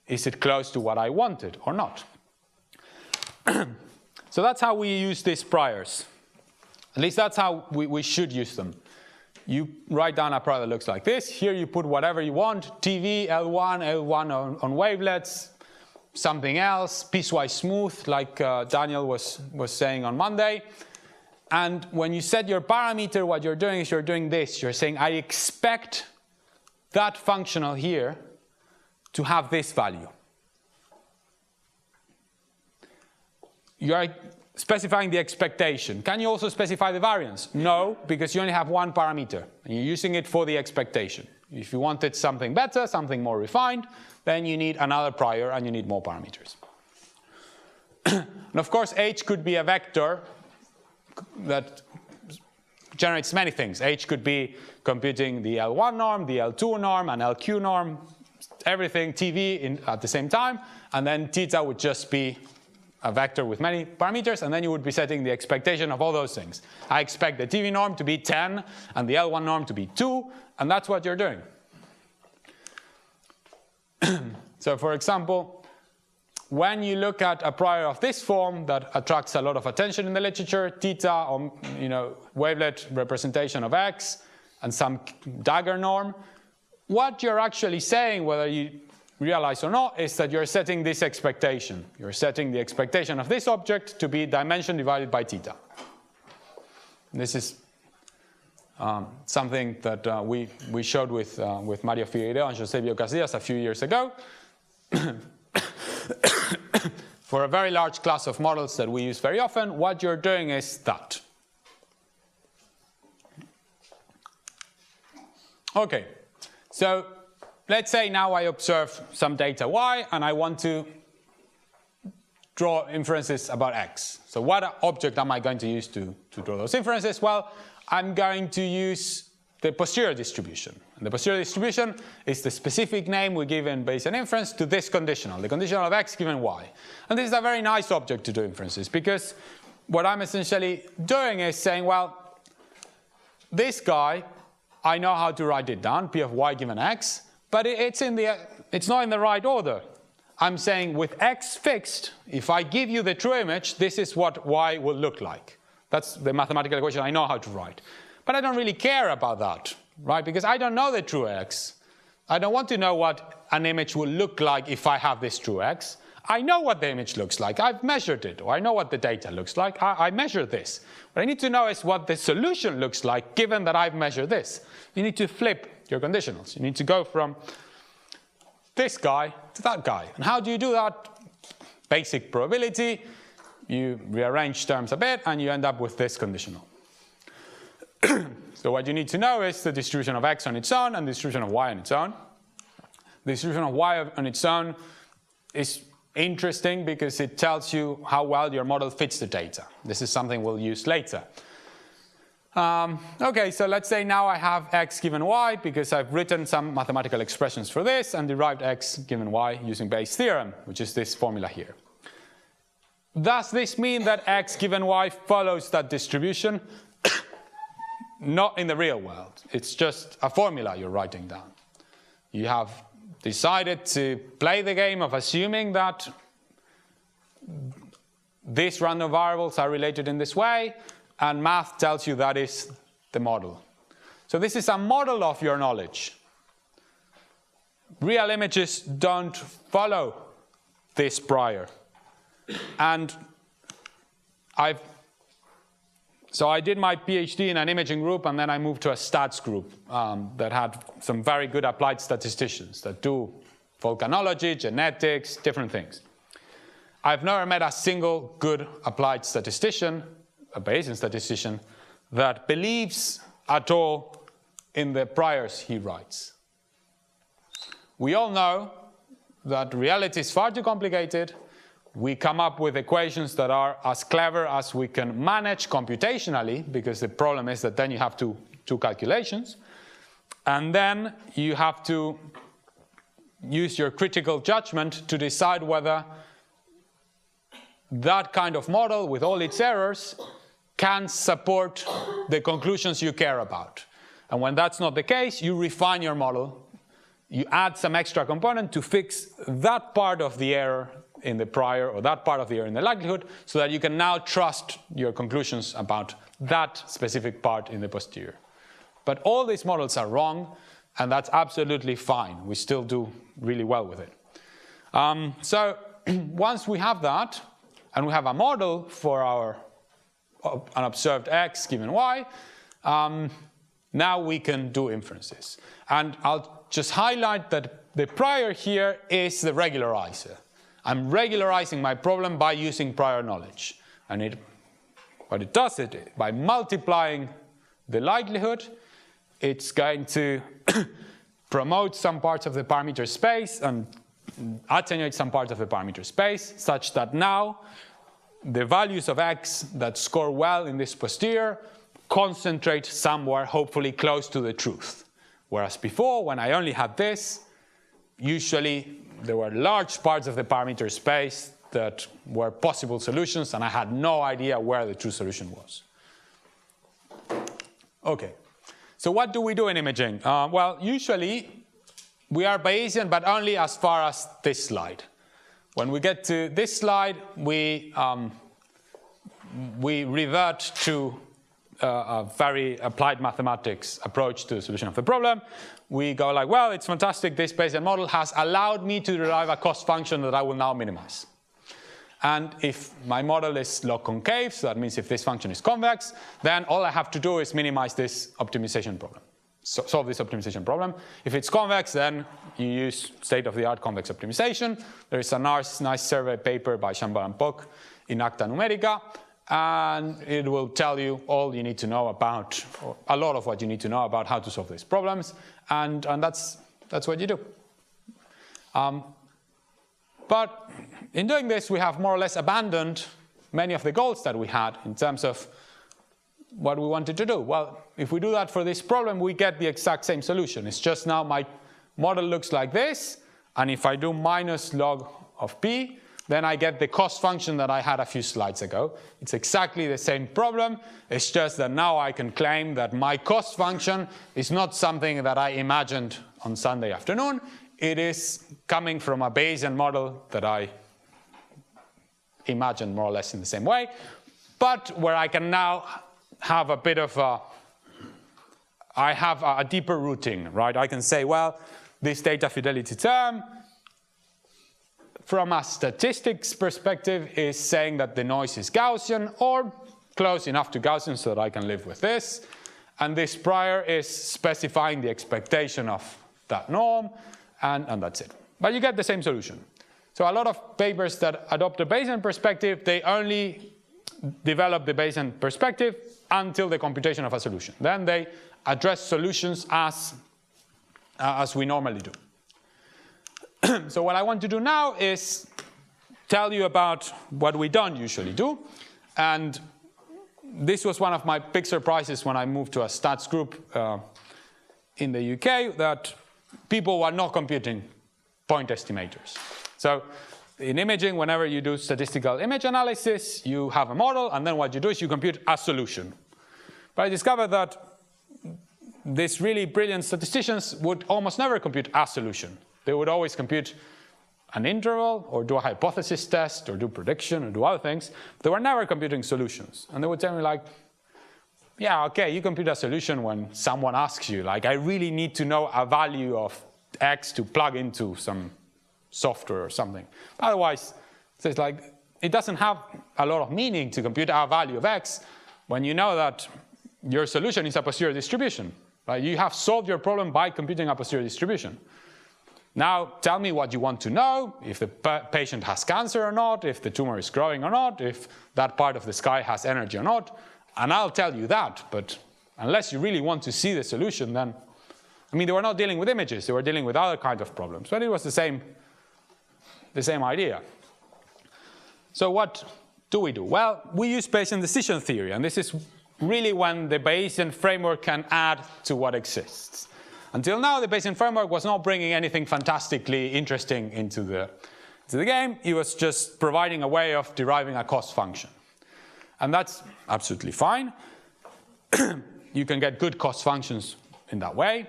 Is it close to what I wanted or not? So that's how we use these priors. At least that's how we should use them. You write down a prior that looks like this. Here you put whatever you want, TV, L1, L1 on wavelets, something else, piecewise smooth, like Daniel was saying on Monday. And when you set your parameter, what you're doing is you're doing this. You're saying, I expect that functional here to have this value. you are specifying the expectation. Can you also specify the variance? No, because you only have one parameter, and you're using it for the expectation. If you wanted something better, something more refined, then you need another prior and you need more parameters. And of course, H could be a vector that generates many things. H could be computing the L1 norm, the L2 norm, an LQ norm, everything, TV at the same time, and then theta would just be a vector with many parameters, and then you would be setting the expectation of all those things. I expect the TV norm to be 10 and the L1 norm to be 2, and that's what you're doing. So for example, when you look at a prior of this form that attracts a lot of attention in the literature, theta, or wavelet representation of x, and some dagger norm, what you're actually saying, whether you realize or not, is that you're setting this expectation. You're setting the expectation of this object to be dimension divided by theta. This is something that we showed with Mario Figueiredo and José Casillas a few years ago. For a very large class of models that we use very often, what you're doing is that. Okay, so let's say now I observe some data y and I want to draw inferences about x. So what object am I going to use to draw those inferences? Well, I'm going to use the posterior distribution. And the posterior distribution is the specific name we give in Bayesian inference to this conditional, the conditional of x given y. And this is a very nice object to do inferences, because what I'm essentially doing is saying, well, this guy, I know how to write it down, p of y given x, but it's not in the right order. I'm saying with x fixed, if I give you the true image, this is what y will look like. That's the mathematical equation I know how to write. But I don't really care about that, right? Because I don't know the true x. I don't want to know what an image will look like if I have this true x. I know what the image looks like. I've measured it, or I know what the data looks like. I measure this. What I need to know is what the solution looks like, given that I've measured this. You need to flip your conditionals. You need to go from this guy to that guy. And how do you do that? Basic probability. You rearrange terms a bit, and you end up with this conditional. So what you need to know is the distribution of x on its own and the distribution of y on its own. The distribution of y on its own is interesting because it tells you how well your model fits the data. This is something we'll use later. Okay, so let's say now I have x given y because I've written some mathematical expressions for this and derived x given y using Bayes' theorem, which is this formula here. Does this mean that x given y follows that distribution? Not in the real world. It's just a formula you're writing down. You have decided to play the game of assuming that these random variables are related in this way, and math tells you that is the model. So this is a model of your knowledge. Real images don't follow this prior. And So I did my PhD in an imaging group, and then I moved to a stats group that had some very good applied statisticians that do volcanology, genetics, different things. I've never met a single good applied statistician, a Bayesian statistician, that believes at all in the priors he writes. We all know that reality is far too complicated. We come up with equations that are as clever as we can manage computationally, because the problem is that then you have two calculations. And then you have to use your critical judgment to decide whether that kind of model, with all its errors, can support the conclusions you care about. And when that's not the case, you refine your model. You add some extra component to fix that part of the error in the prior, or that part of the error in the likelihood, so that you can now trust your conclusions about that specific part in the posterior. But all these models are wrong, and that's absolutely fine. We still do really well with it. So once we have that, and we have a model for our unobserved x given y, now we can do inferences. And I'll just highlight that the prior here is the regularizer. I'm regularizing my problem by using prior knowledge. And what it does, by multiplying the likelihood, it's going to promote some parts of the parameter space and attenuate some parts of the parameter space, such that now the values of x that score well in this posterior concentrate somewhere hopefully close to the truth. Whereas before, when I only had this, usually there were large parts of the parameter space that were possible solutions, and I had no idea where the true solution was. Okay, so what do we do in imaging? Well, usually we are Bayesian, but only as far as this slide. When we get to this slide, we revert to a very applied mathematics approach to the solution of the problem. We go like, well, it's fantastic, this Bayesian model has allowed me to derive a cost function that I will now minimize. And if my model is log-concave, so that means if this function is convex, then all I have to do is minimize this optimization problem, solve this optimization problem. If it's convex, then you use state-of-the-art convex optimization. There is a nice survey paper by Chambal and Poc in Acta Numerica, and it will tell you all you need to know about, or a lot of what you need to know about how to solve these problems, and that's what you do. But in doing this, we have more or less abandoned many of the goals that we had in terms of what we wanted to do. Well, if we do that for this problem, we get the exact same solution. It's just now my model looks like this, and if I do minus log of p, then I get the cost function that I had a few slides ago. It's exactly the same problem. It's just that now I can claim that my cost function is not something that I imagined on Sunday afternoon. It is coming from a Bayesian model that I imagined more or less in the same way, but where I can now have a bit of I have a deeper routing, right? I can say, well, this data fidelity term, from a statistics perspective, is saying that the noise is Gaussian or close enough to Gaussian so that I can live with this. And this prior is specifying the expectation of that norm, and that's it. But you get the same solution. So a lot of papers that adopt the Bayesian perspective, they only develop the Bayesian perspective until the computation of a solution. Then they address solutions as we normally do. So what I want to do now is tell you about what we don't usually do. And this was one of my big surprises when I moved to a stats group in the UK, that people were not computing point estimators. So in imaging, whenever you do statistical image analysis, you have a model, and then what you do is you compute a solution. But I discovered that these really brilliant statisticians would almost never compute a solution. They would always compute an interval, or do a hypothesis test, or do prediction, or do other things. They were never computing solutions. And they would tell me like, yeah, okay, you compute a solution when someone asks you, like, I really need to know a value of x to plug into some software or something. Otherwise, it's like, it doesn't have a lot of meaning to compute a value of x when you know that your solution is a posterior distribution. Right? You have solved your problem by computing a posterior distribution. Now, tell me what you want to know, if the patient has cancer or not, if the tumor is growing or not, if that part of the sky has energy or not, and I'll tell you that. But unless you really want to see the solution, then, I mean, they were not dealing with images, they were dealing with other kinds of problems. But it was the same idea. So what do we do? Well, we use Bayesian decision theory, and this is really when the Bayesian framework can add to what exists. Until now, the Bayesian framework was not bringing anything fantastically interesting into the game. It was just providing a way of deriving a cost function. And that's absolutely fine. You can get good cost functions in that way.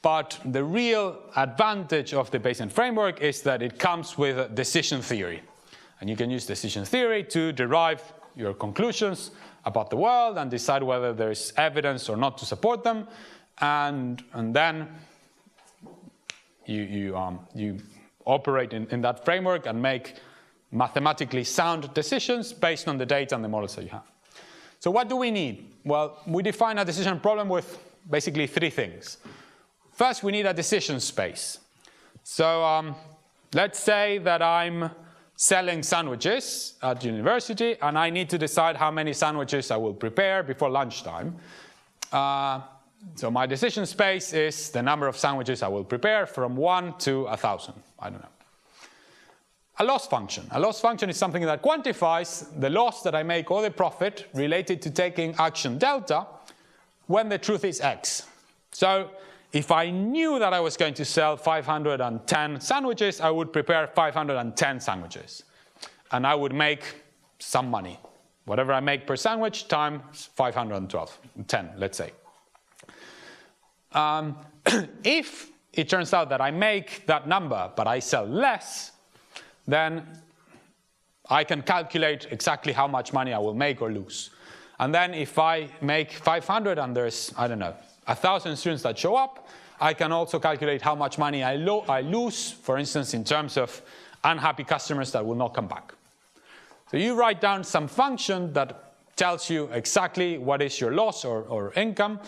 But the real advantage of the Bayesian framework is that it comes with decision theory. And you can use decision theory to derive your conclusions about the world and decide whether there's evidence or not to support them. And then you operate in that framework and make mathematically sound decisions based on the data and the models that you have. So what do we need? Well, we define a decision problem with basically three things. First, we need a decision space. So let's say that I'm selling sandwiches at university, and I need to decide how many sandwiches I will prepare before lunchtime. So my decision space is the number of sandwiches I will prepare from 1 to 1,000. I don't know. A loss function. A loss function is something that quantifies the loss that I make or the profit related to taking action delta when the truth is x. So if I knew that I was going to sell 510 sandwiches, I would prepare 510 sandwiches. And I would make some money. Whatever I make per sandwich times 512, 10, let's say. If it turns out that I make that number, but I sell less, then I can calculate exactly how much money I will make or lose. And then if I make 500 and there's, I don't know, 1,000 students that show up, I can also calculate how much money I lose, for instance, in terms of unhappy customers that will not come back. So you write down some function that tells you exactly what is your loss or income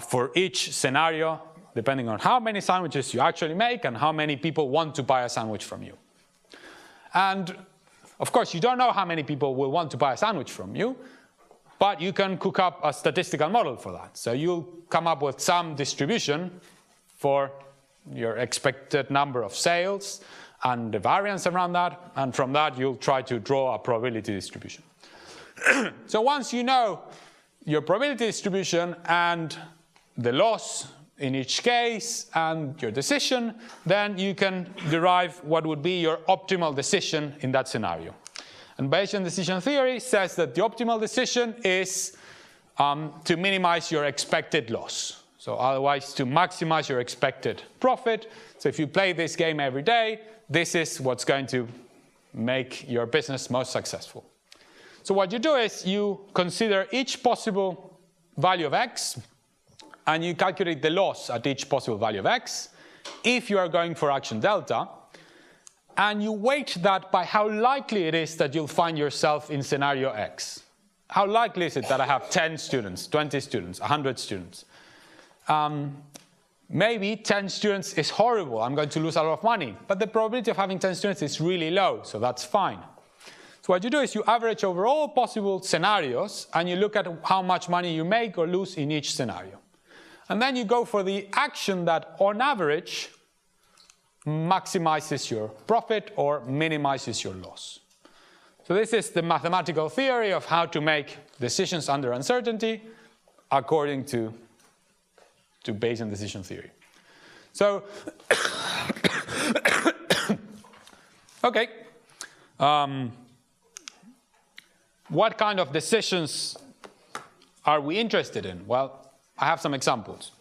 for each scenario, depending on how many sandwiches you actually make and how many people want to buy a sandwich from you. And of course, you don't know how many people will want to buy a sandwich from you, but you can cook up a statistical model for that. So you'll come up with some distribution for your expected number of sales and the variance around that, and from that you'll try to draw a probability distribution. So once you know your probability distribution and the loss in each case and your decision, then you can derive what would be your optimal decision in that scenario. And Bayesian decision theory says that the optimal decision is to minimize your expected loss. So otherwise, to maximize your expected profit. So if you play this game every day, this is what's going to make your business most successful. So what you do is you consider each possible value of x, and you calculate the loss at each possible value of x if you are going for action delta, and you weight that by how likely it is that you'll find yourself in scenario x. How likely is it that I have 10 students, 20 students, 100 students? Maybe 10 students is horrible, I'm going to lose a lot of money, but the probability of having 10 students is really low, so that's fine. So what you do is you average over all possible scenarios, and you look at how much money you make or lose in each scenario. And then you go for the action that, on average, maximizes your profit or minimizes your loss. So this is the mathematical theory of how to make decisions under uncertainty according to Bayesian decision theory. So, okay. What kind of decisions are we interested in? Well, I have some examples.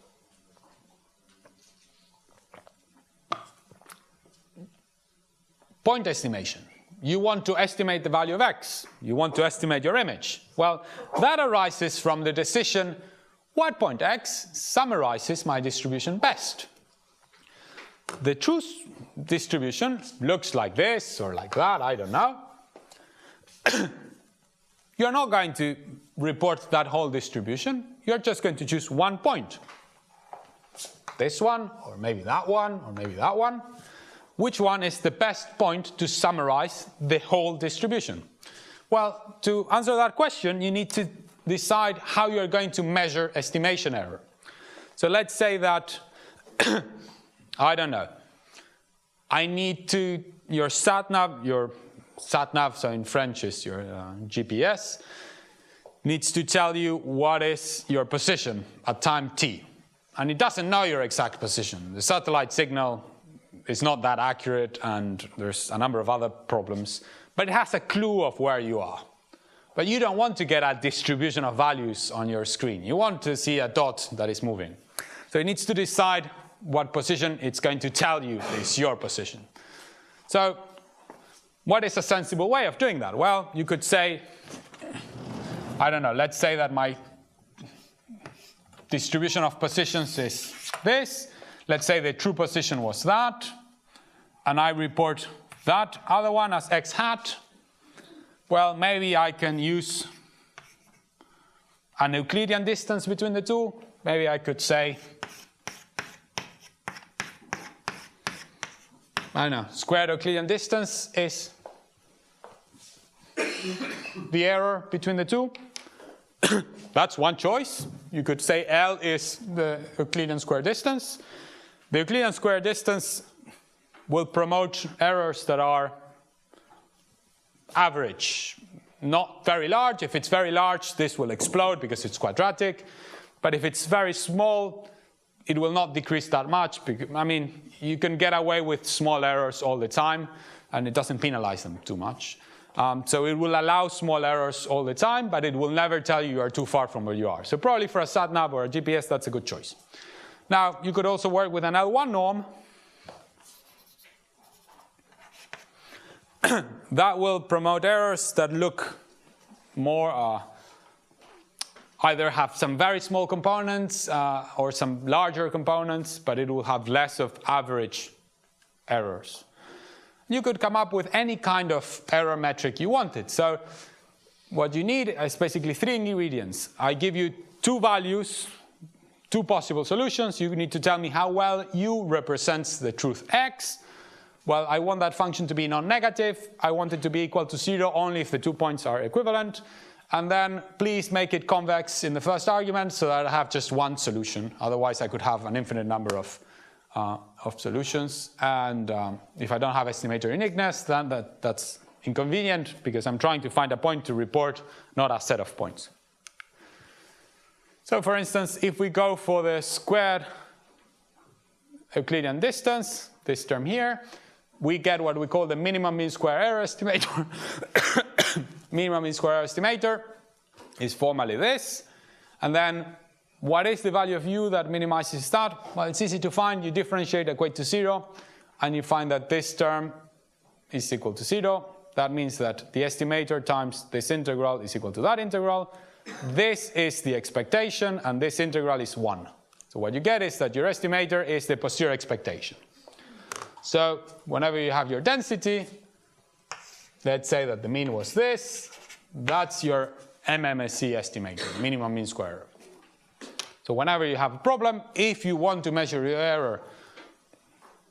Point estimation. You want to estimate the value of x. You want to estimate your image. Well, that arises from the decision, what point x summarizes my distribution best? The truth distribution looks like this or like that, I don't know. You're not going to report that whole distribution. You're just going to choose one point. This one, or maybe that one, or maybe that one. Which one is the best point to summarize the whole distribution? Well, to answer that question, you need to decide how you're going to measure estimation error. So let's say that, I don't know, I need to, your satnav, so in French is your GPS, needs to tell you what is your position at time t. And it doesn't know your exact position. The satellite signal is not that accurate, and there's a number of other problems, but it has a clue of where you are. But you don't want to get a distribution of values on your screen. You want to see a dot that is moving. So it needs to decide what position it's going to tell you is your position. So what is a sensible way of doing that? Well, you could say, I don't know, let's say that my distribution of positions is this. Let's say the true position was that, and I report that other one as x hat. Well, maybe I can use an Euclidean distance between the two. Maybe I could say, I don't know, squared Euclidean distance is the error between the two. That's one choice. You could say L is the Euclidean square distance. The Euclidean square distance will promote errors that are average, not very large. If it's very large, this will explode because it's quadratic. But if it's very small, it will not decrease that much. Because, I mean, you can get away with small errors all the time, and it doesn't penalize them too much. So it will allow small errors all the time, but it will never tell you are too far from where you are. So probably for a sat-nav or a GPS, that's a good choice. Now, you could also work with an L1 norm. That will promote errors that look more, either have some very small components or some larger components, but it will have less of average errors. You could come up with any kind of error metric you wanted. So what you need is basically 3 ingredients. I give you 2 values, 2 possible solutions. You need to tell me how well U represents the truth X. Well, I want that function to be non-negative. I want it to be equal to 0 only if the 2 points are equivalent. And then please make it convex in the first argument so that I have just one solution. Otherwise, I could have an infinite number of solutions. And if I don't have estimator uniqueness, then that's inconvenient because I'm trying to find a point to report, not a set of points. So for instance, if we go for the squared Euclidean distance, this term here, we get what we call the minimum mean square error estimator. Minimum mean square error estimator is formally this. And then what is the value of U that minimizes that? Well, it's easy to find. You differentiate, equate to 0, and you find that this term is equal to 0. That means that the estimator times this integral is equal to that integral. This is the expectation, and this integral is 1. So what you get is that your estimator is the posterior expectation. So whenever you have your density, let's say that the mean was this, that's your MMSE estimator, minimum mean square error. So whenever you have a problem, if you want to measure your error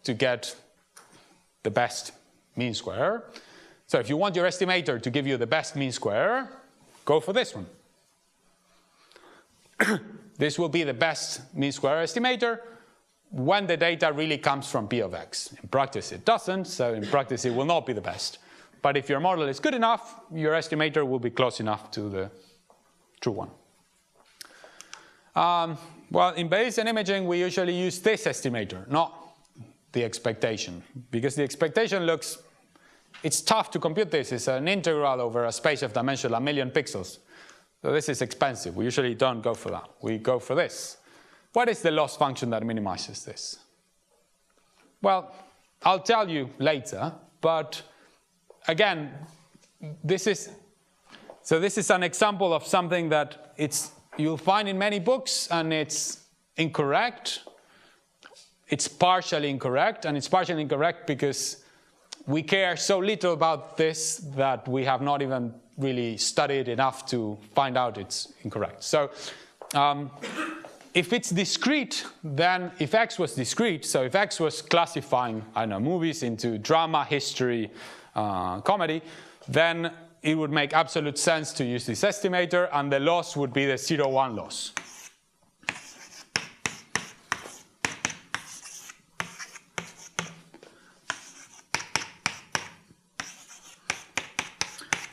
to get the best mean square error, so if you want your estimator to give you the best mean square error, go for this one. This will be the best mean square error estimator when the data really comes from P of X. In practice, it doesn't, so in practice, it will not be the best. But if your model is good enough, your estimator will be close enough to the true one. Well, in Bayesian imaging, we usually use this estimator, not the expectation, because the expectation looks, it's tough to compute this. It's an integral over a space of dimension 1,000,000 pixels. So this is expensive. We usually don't go for that. We go for this. What is the loss function that minimizes this? Well, I'll tell you later, but again, this is an example of something that you'll find in many books, and it's incorrect. It's partially incorrect, and it's partially incorrect because we care so little about this that we have not even really studied enough to find out it's incorrect. So if it's discrete, then if X was discrete, so if X was classifying, I don't know, movies into drama, history, comedy, then it would make absolute sense to use this estimator, and the loss would be the 0,1 loss.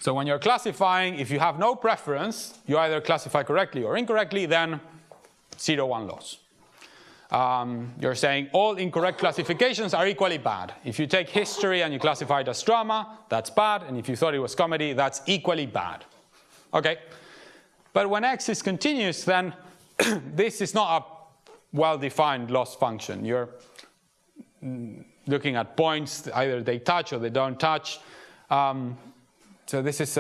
So when you're classifying, if you have no preference, you either classify correctly or incorrectly, then 0,1 loss. You're saying all incorrect classifications are equally bad. If you take history and you classify it as drama, that's bad. And if you thought it was comedy, that's equally bad. Okay. But when X is continuous, then this is not a well-defined loss function. You're looking at points, either they touch or they don't touch. So this is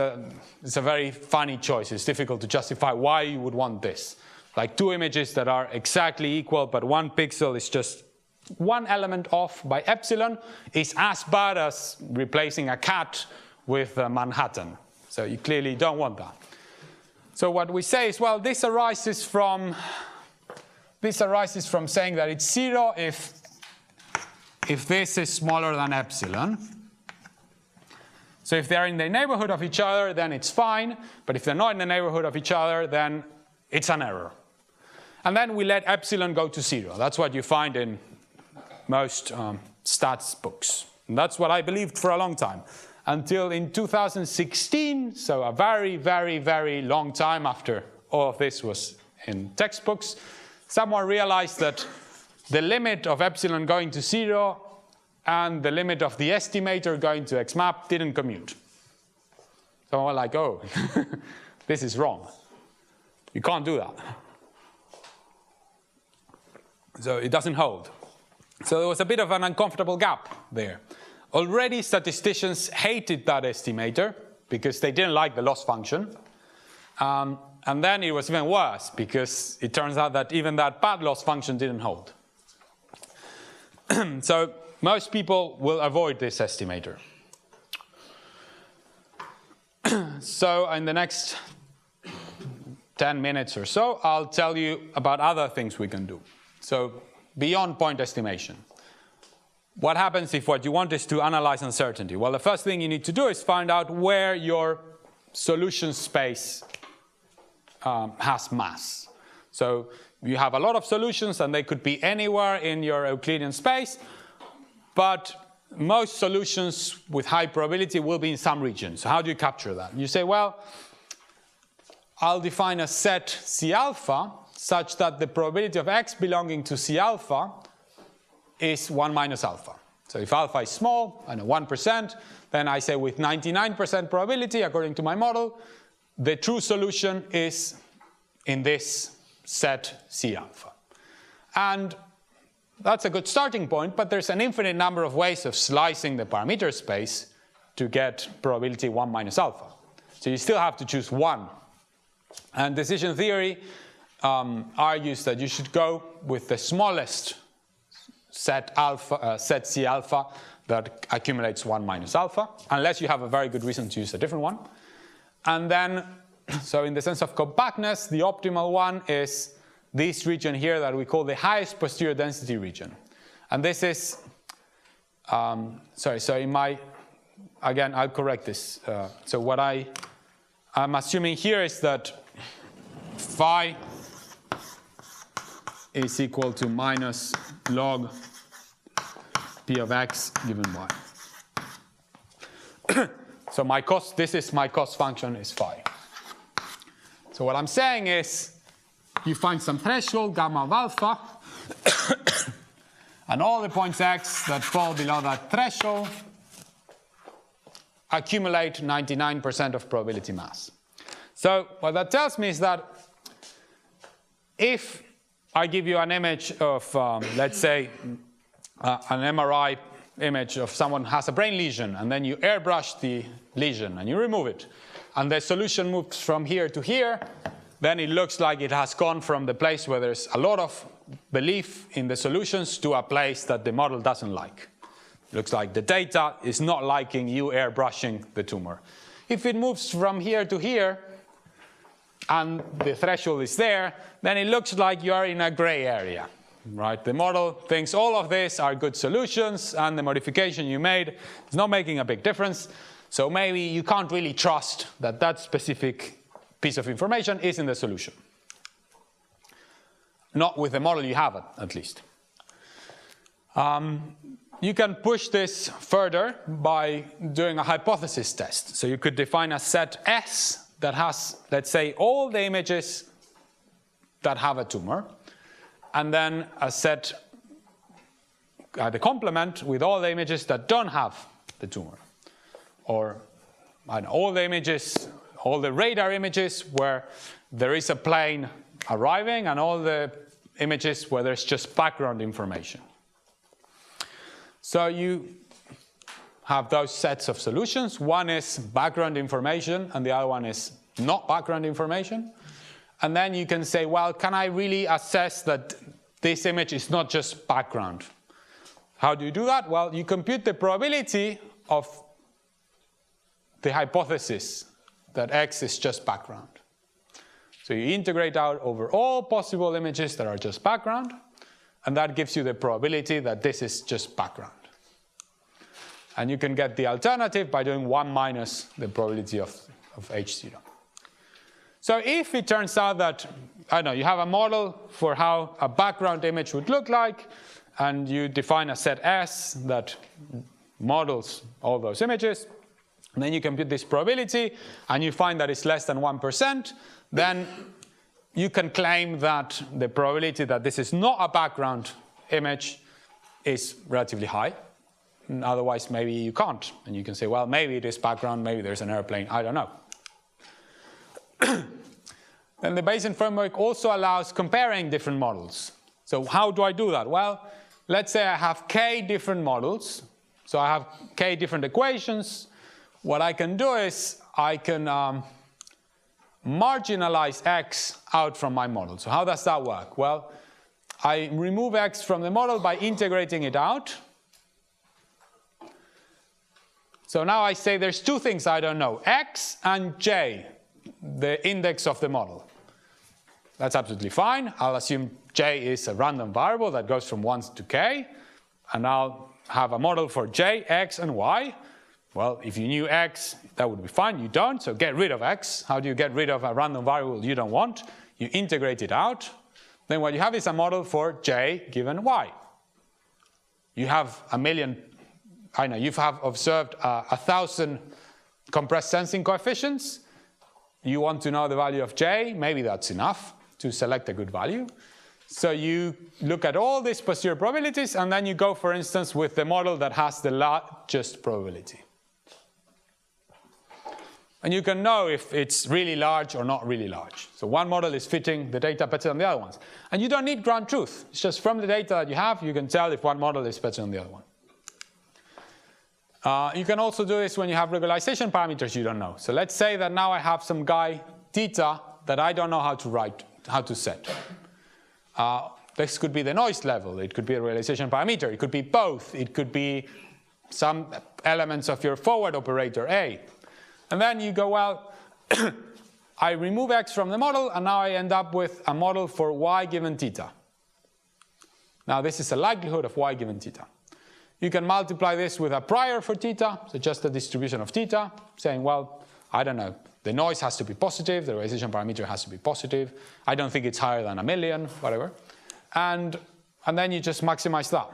it's a very funny choice. It's difficult to justify why you would want this. Like 2 images that are exactly equal, but 1 pixel is just 1 element off by epsilon is as bad as replacing a cat with Manhattan. So you clearly don't want that. So what we say is, well, this arises from saying that it's 0 if this is smaller than epsilon. So if they're in the neighborhood of each other, then it's fine. But if they're not in the neighborhood of each other, then it's an error. And then we let epsilon go to 0. That's what you find in most stats books. And that's what I believed for a long time. Until in 2016, so a very, very, very long time after all of this was in textbooks, someone realized that the limit of epsilon going to 0 and the limit of the estimator going to xmap didn't commute. So I'm like, oh, this is wrong. You can't do that. So it doesn't hold. So there was a bit of an uncomfortable gap there. Already statisticians hated that estimator because they didn't like the loss function. And then it was even worse because it turns out that even that bad loss function didn't hold. So most people will avoid this estimator. So in the next 10 minutes or so, I'll tell you about other things we can do. So beyond point estimation. What happens if what you want is to analyze uncertainty? Well, the first thing you need to do is find out where your solution space has mass. So you have a lot of solutions and they could be anywhere in your Euclidean space, but most solutions with high probability will be in some region. So how do you capture that? You say, well, I'll define a set C alpha such that the probability of x belonging to C alpha is 1 minus alpha. So if alpha is small, I know 1%, then I say with 99% probability, according to my model, the true solution is in this set C alpha. And that's a good starting point, but there's an infinite number of ways of slicing the parameter space to get probability 1 minus alpha. So you still have to choose one. And decision theory argues that you should go with the smallest set C alpha that accumulates 1 minus alpha, unless you have a very good reason to use a different one. And then, so in the sense of compactness, the optimal one is this region here that we call the highest posterior density region. And this is, so in my, again, I'll correct this. So what I'm assuming here is that phi is equal to minus log p of x given y. So my cost, this is my cost function is phi. So what I'm saying is you find some threshold, gamma of alpha, and all the points x that fall below that threshold accumulate 99% of probability mass. So what that tells me is that if I give you an image of, let's say, an MRI image of someone who has a brain lesion, and then you airbrush the lesion and you remove it, and the solution moves from here to here, then it looks like it has gone from the place where there's a lot of belief in the solutions to a place that the model doesn't like. It looks like the data is not liking you airbrushing the tumor. If it moves from here to here, and the threshold is there, then it looks like you are in a gray area, right? The model thinks all of these are good solutions, and the modification you made is not making a big difference. So maybe you can't really trust that that specific piece of information is in the solution. Not with the model you have, at least. You can push this further by doing a hypothesis test. So you could define a set S that has, let's say, all the images that have a tumor, and then a set, the complement with all the images that don't have the tumor. Or I don't know, all the images, all the radar images where there is a plane arriving, and all the images where there's just background information. So you have those sets of solutions. One is background information, and the other one is not background information. And then you can say, well, can I really assess that this image is not just background? How do you do that? Well, you compute the probability of the hypothesis that X is just background. So you integrate out over all possible images that are just background, and that gives you the probability that this is just background. And you can get the alternative by doing 1 minus the probability of H0. So if it turns out that, I don't know, you have a model for how a background image would look like, and you define a set S that models all those images, and then you compute this probability, and you find that it's less than 1%, then you can claim that the probability that this is not a background image is relatively high. And otherwise, maybe you can't. And you can say, well, maybe it is background, maybe there's an airplane, I don't know. Then the Bayesian framework also allows comparing different models. So how do I do that? Well, let's say I have k different models. So I have k different equations. What I can do is I can marginalize x out from my model. So how does that work? Well, I remove x from the model by integrating it out. So now I say there's two things I don't know, x and j, the index of the model. That's absolutely fine. I'll assume j is a random variable that goes from 1 to k, and I'll have a model for j, x, and y. Well, if you knew x, that would be fine. You don't, so get rid of x. How do you get rid of a random variable you don't want? You integrate it out. Then what you have is a model for j given y. You have a million, I know, you have observed 1,000 compressed sensing coefficients. You want to know the value of j, maybe that's enough to select a good value. So you look at all these posterior probabilities, and then you go, for instance, with the model that has the largest probability. And you can know if it's really large or not really large. So one model is fitting the data better than the other ones. And you don't need ground truth. It's just from the data that you have, you can tell if one model is better than the other one. You can also do this when you have regularization parameters you don't know. So let's say that now I have some guy, theta, that I don't know how to set. This could be the noise level. It could be a regularization parameter. It could be both. It could be some elements of your forward operator, A. And then you go, well, I remove x from the model, and now I end up with a model for y given theta. Now this is a likelihood of y given theta. You can multiply this with a prior for theta, so just the distribution of theta, saying, well, I don't know, the noise has to be positive, the regularization parameter has to be positive, I don't think it's higher than 1 million, whatever. And then you just maximize that.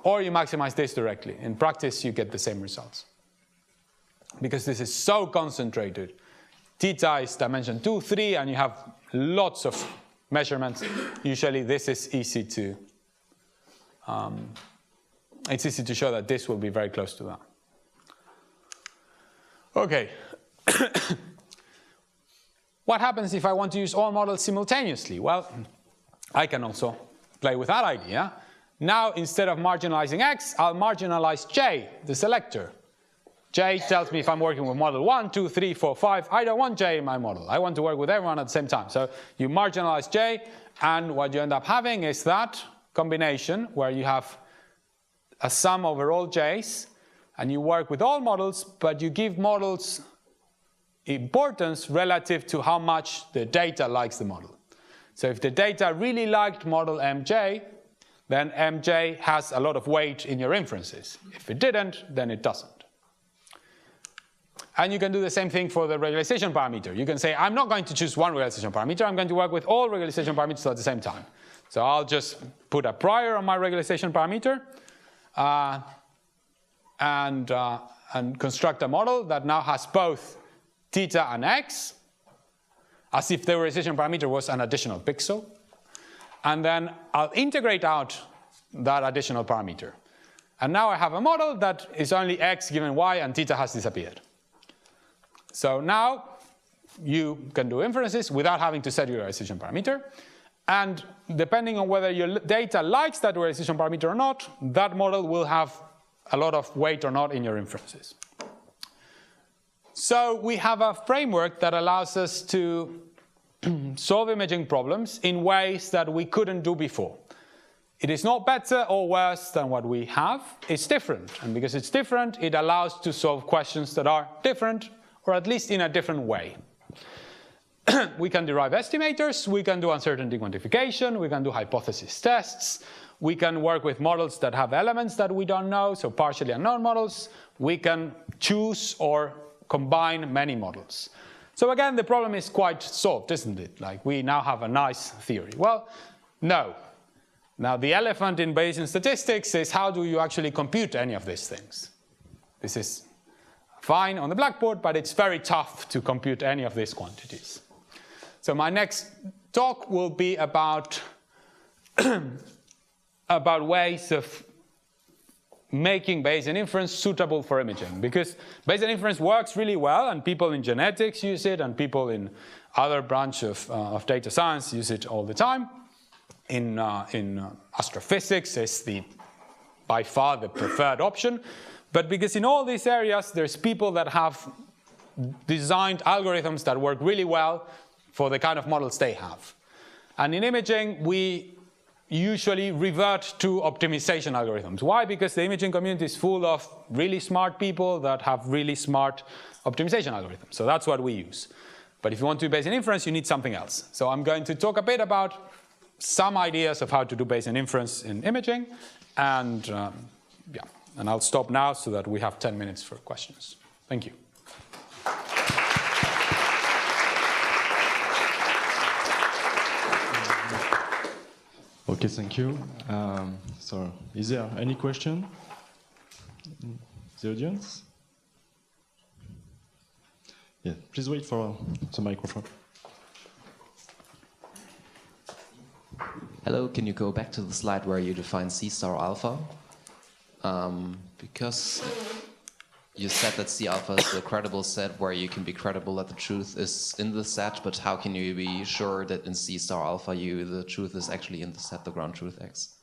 Or you maximize this directly. In practice, you get the same results. Because this is so concentrated. Theta is dimension 2, 3, and you have lots of measurements. Usually this is easy to, it's easy to show that this will be very close to that. Okay. What happens if I want to use all models simultaneously? Well, I can also play with that idea. Now, instead of marginalizing x, I'll marginalize j, the selector. J tells me if I'm working with model 1, 2, 3, 4, 5. I don't want j in my model. I want to work with everyone at the same time. So you marginalize j, and what you end up having is that combination where you have a sum over all j's, and you work with all models, but you give models importance relative to how much the data likes the model. So if the data really liked model mj, then mj has a lot of weight in your inferences. If it didn't, then it doesn't. And you can do the same thing for the regularization parameter. You can say, I'm not going to choose one regularization parameter. I'm going to work with all regularization parameters at the same time. So I'll just put a prior on my regularization parameter and construct a model that now has both theta and x, as if the regularization parameter was an additional pixel. And then I'll integrate out that additional parameter. And now I have a model that is only x given y, and theta has disappeared. So now you can do inferences without having to set your regularization parameter. And depending on whether your data likes that regularization parameter or not, that model will have a lot of weight or not in your inferences. So we have a framework that allows us to solve imaging problems in ways that we couldn't do before. It is not better or worse than what we have. It's different. And because it's different, it allows to solve questions that are different, or at least in a different way. We can derive estimators, we can do uncertainty quantification, we can do hypothesis tests, We can work with models that have elements that we don't know, so partially unknown models. We can choose or combine many models. So again, the problem is quite solved, isn't it? Like, we now have a nice theory. Well, no. Now, the elephant in Bayesian statistics is how do you actually compute any of these things? This is fine on the blackboard, but it's very tough to compute any of these quantities. So my next talk will be about, about ways of making Bayesian inference suitable for imaging. Because Bayesian inference works really well, and people in genetics use it, and people in other branch of data science use it all the time. In astrophysics, it's by far the preferred option. But because in all these areas, there's people that have designed algorithms that work really well for the kind of models they have. And in imaging, we usually revert to optimization algorithms. Why? Because the imaging community is full of really smart people that have really smart optimization algorithms. So that's what we use. But if you want to do Bayesian inference, you need something else. So I'm going to talk a bit about some ideas of how to do Bayesian inference in imaging. And yeah. And I'll stop now so that we have 10 minutes for questions. Thank you. Okay, thank you. So, is there any question in the audience? Yeah, please wait for the microphone. Hello, can you go back to the slide where you define C star alpha? Because you said that C alpha is a credible set where you can be credible that the truth is in the set, but how can you be sure that in C star alpha the truth is actually in the set, the ground truth X?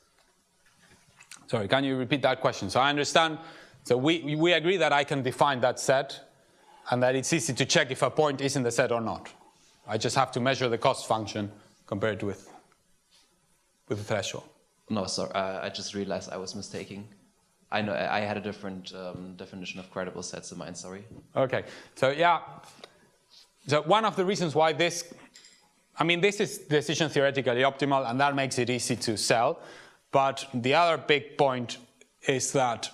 Sorry, can you repeat that question? So I understand, so we agree that I can define that set and that it's easy to check if a point is in the set or not. I just have to measure the cost function compared with the threshold. No, sorry, I just realized I was mistaking. I know I had a different definition of credible sets in mind, sorry. Okay, so yeah, so one of the reasons why this is decision theoretically optimal, and that makes it easy to sell. But the other big point is that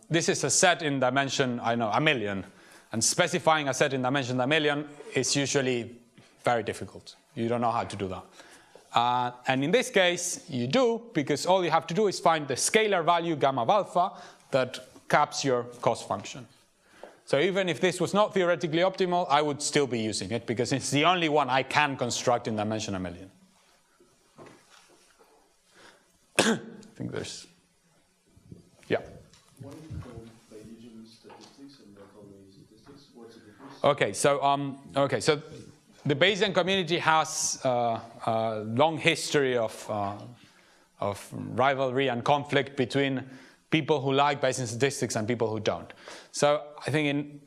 this is a set in dimension, I know, 1,000,000. And specifying a set in dimension 1,000,000 is usually very difficult. You don't know how to do that. And in this case, you do, because all you have to do is find the scalar value gamma of alpha that caps your cost function. So even if this was not theoretically optimal, I would still be using it, because it's the only one I can construct in dimension 1,000,000. I think there's, yeah. What is it called Bayesian statistics and local statistics? What's the difference? Okay, so the Bayesian community has a long history of rivalry and conflict between people who like Bayesian statistics and people who don't. So I think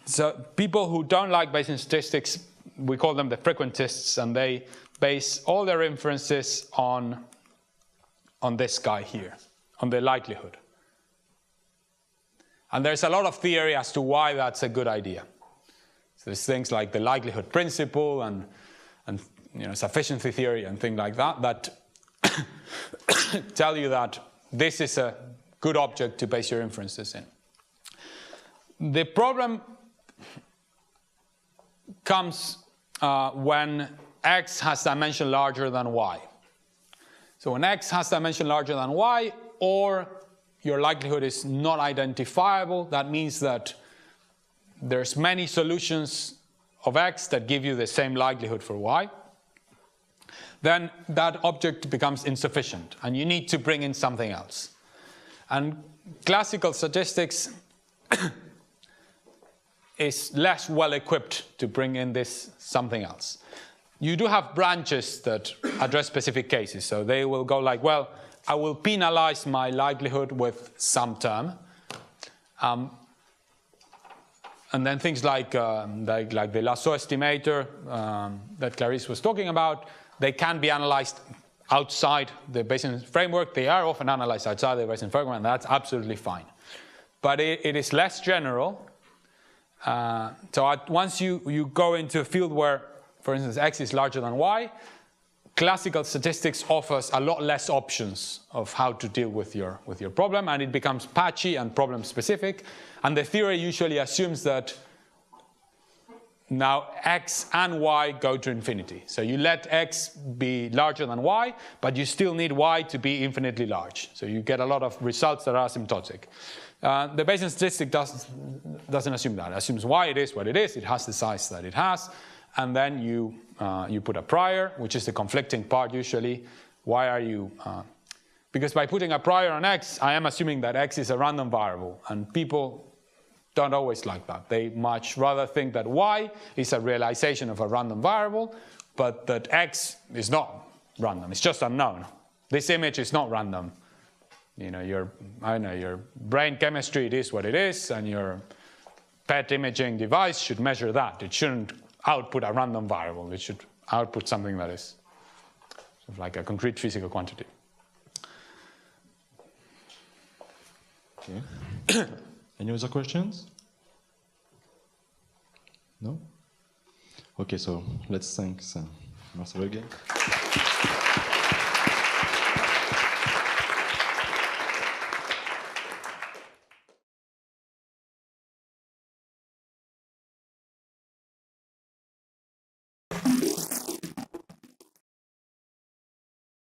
so people who don't like Bayesian statistics, we call them the frequentists, and they base all their inferences on this guy here, on the likelihood. And there's a lot of theory as to why that's a good idea. So there's things like the likelihood principle and sufficiency theory and things like that that tell you that this is a good object to base your inferences in. The problem comes when X has dimension larger than Y. So when X has dimension larger than Y, or your likelihood is not identifiable, that means that there's many solutions of X that give you the same likelihood for Y, then that object becomes insufficient, and you need to bring in something else. And classical statistics is less well equipped to bring in this something else. You do have branches that address specific cases, so they will go like, well, I will penalize my likelihood with some term. And then things like the lasso estimator that Clarice was talking about, they can be analyzed outside the Bayesian framework. They are often analyzed outside the Bayesian framework, and that's absolutely fine. But it is less general. So once you go into a field where, for instance, X is larger than Y, classical statistics offers a lot less options of how to deal with your problem, and it becomes patchy and problem specific. And the theory usually assumes that now x and y go to infinity. So you let x be larger than y, but you still need y to be infinitely large. So you get a lot of results that are asymptotic. The Bayesian statistic doesn't assume that. It assumes y, it is what it is, it has the size that it has, and then you put a prior, which is the conflicting part usually. Why are you... because by putting a prior on x, I am assuming that x is a random variable, and people don't always like that. They much rather think that y is a realization of a random variable, but that x is not random. It's just unknown. This image is not random. You know, your brain chemistry, it is what it is, and your PET imaging device should measure that. It shouldn't output a random variable. It should output something that is sort of like a concrete physical quantity. Okay. Any other questions? No? Okay, so let's thank Marcelo again.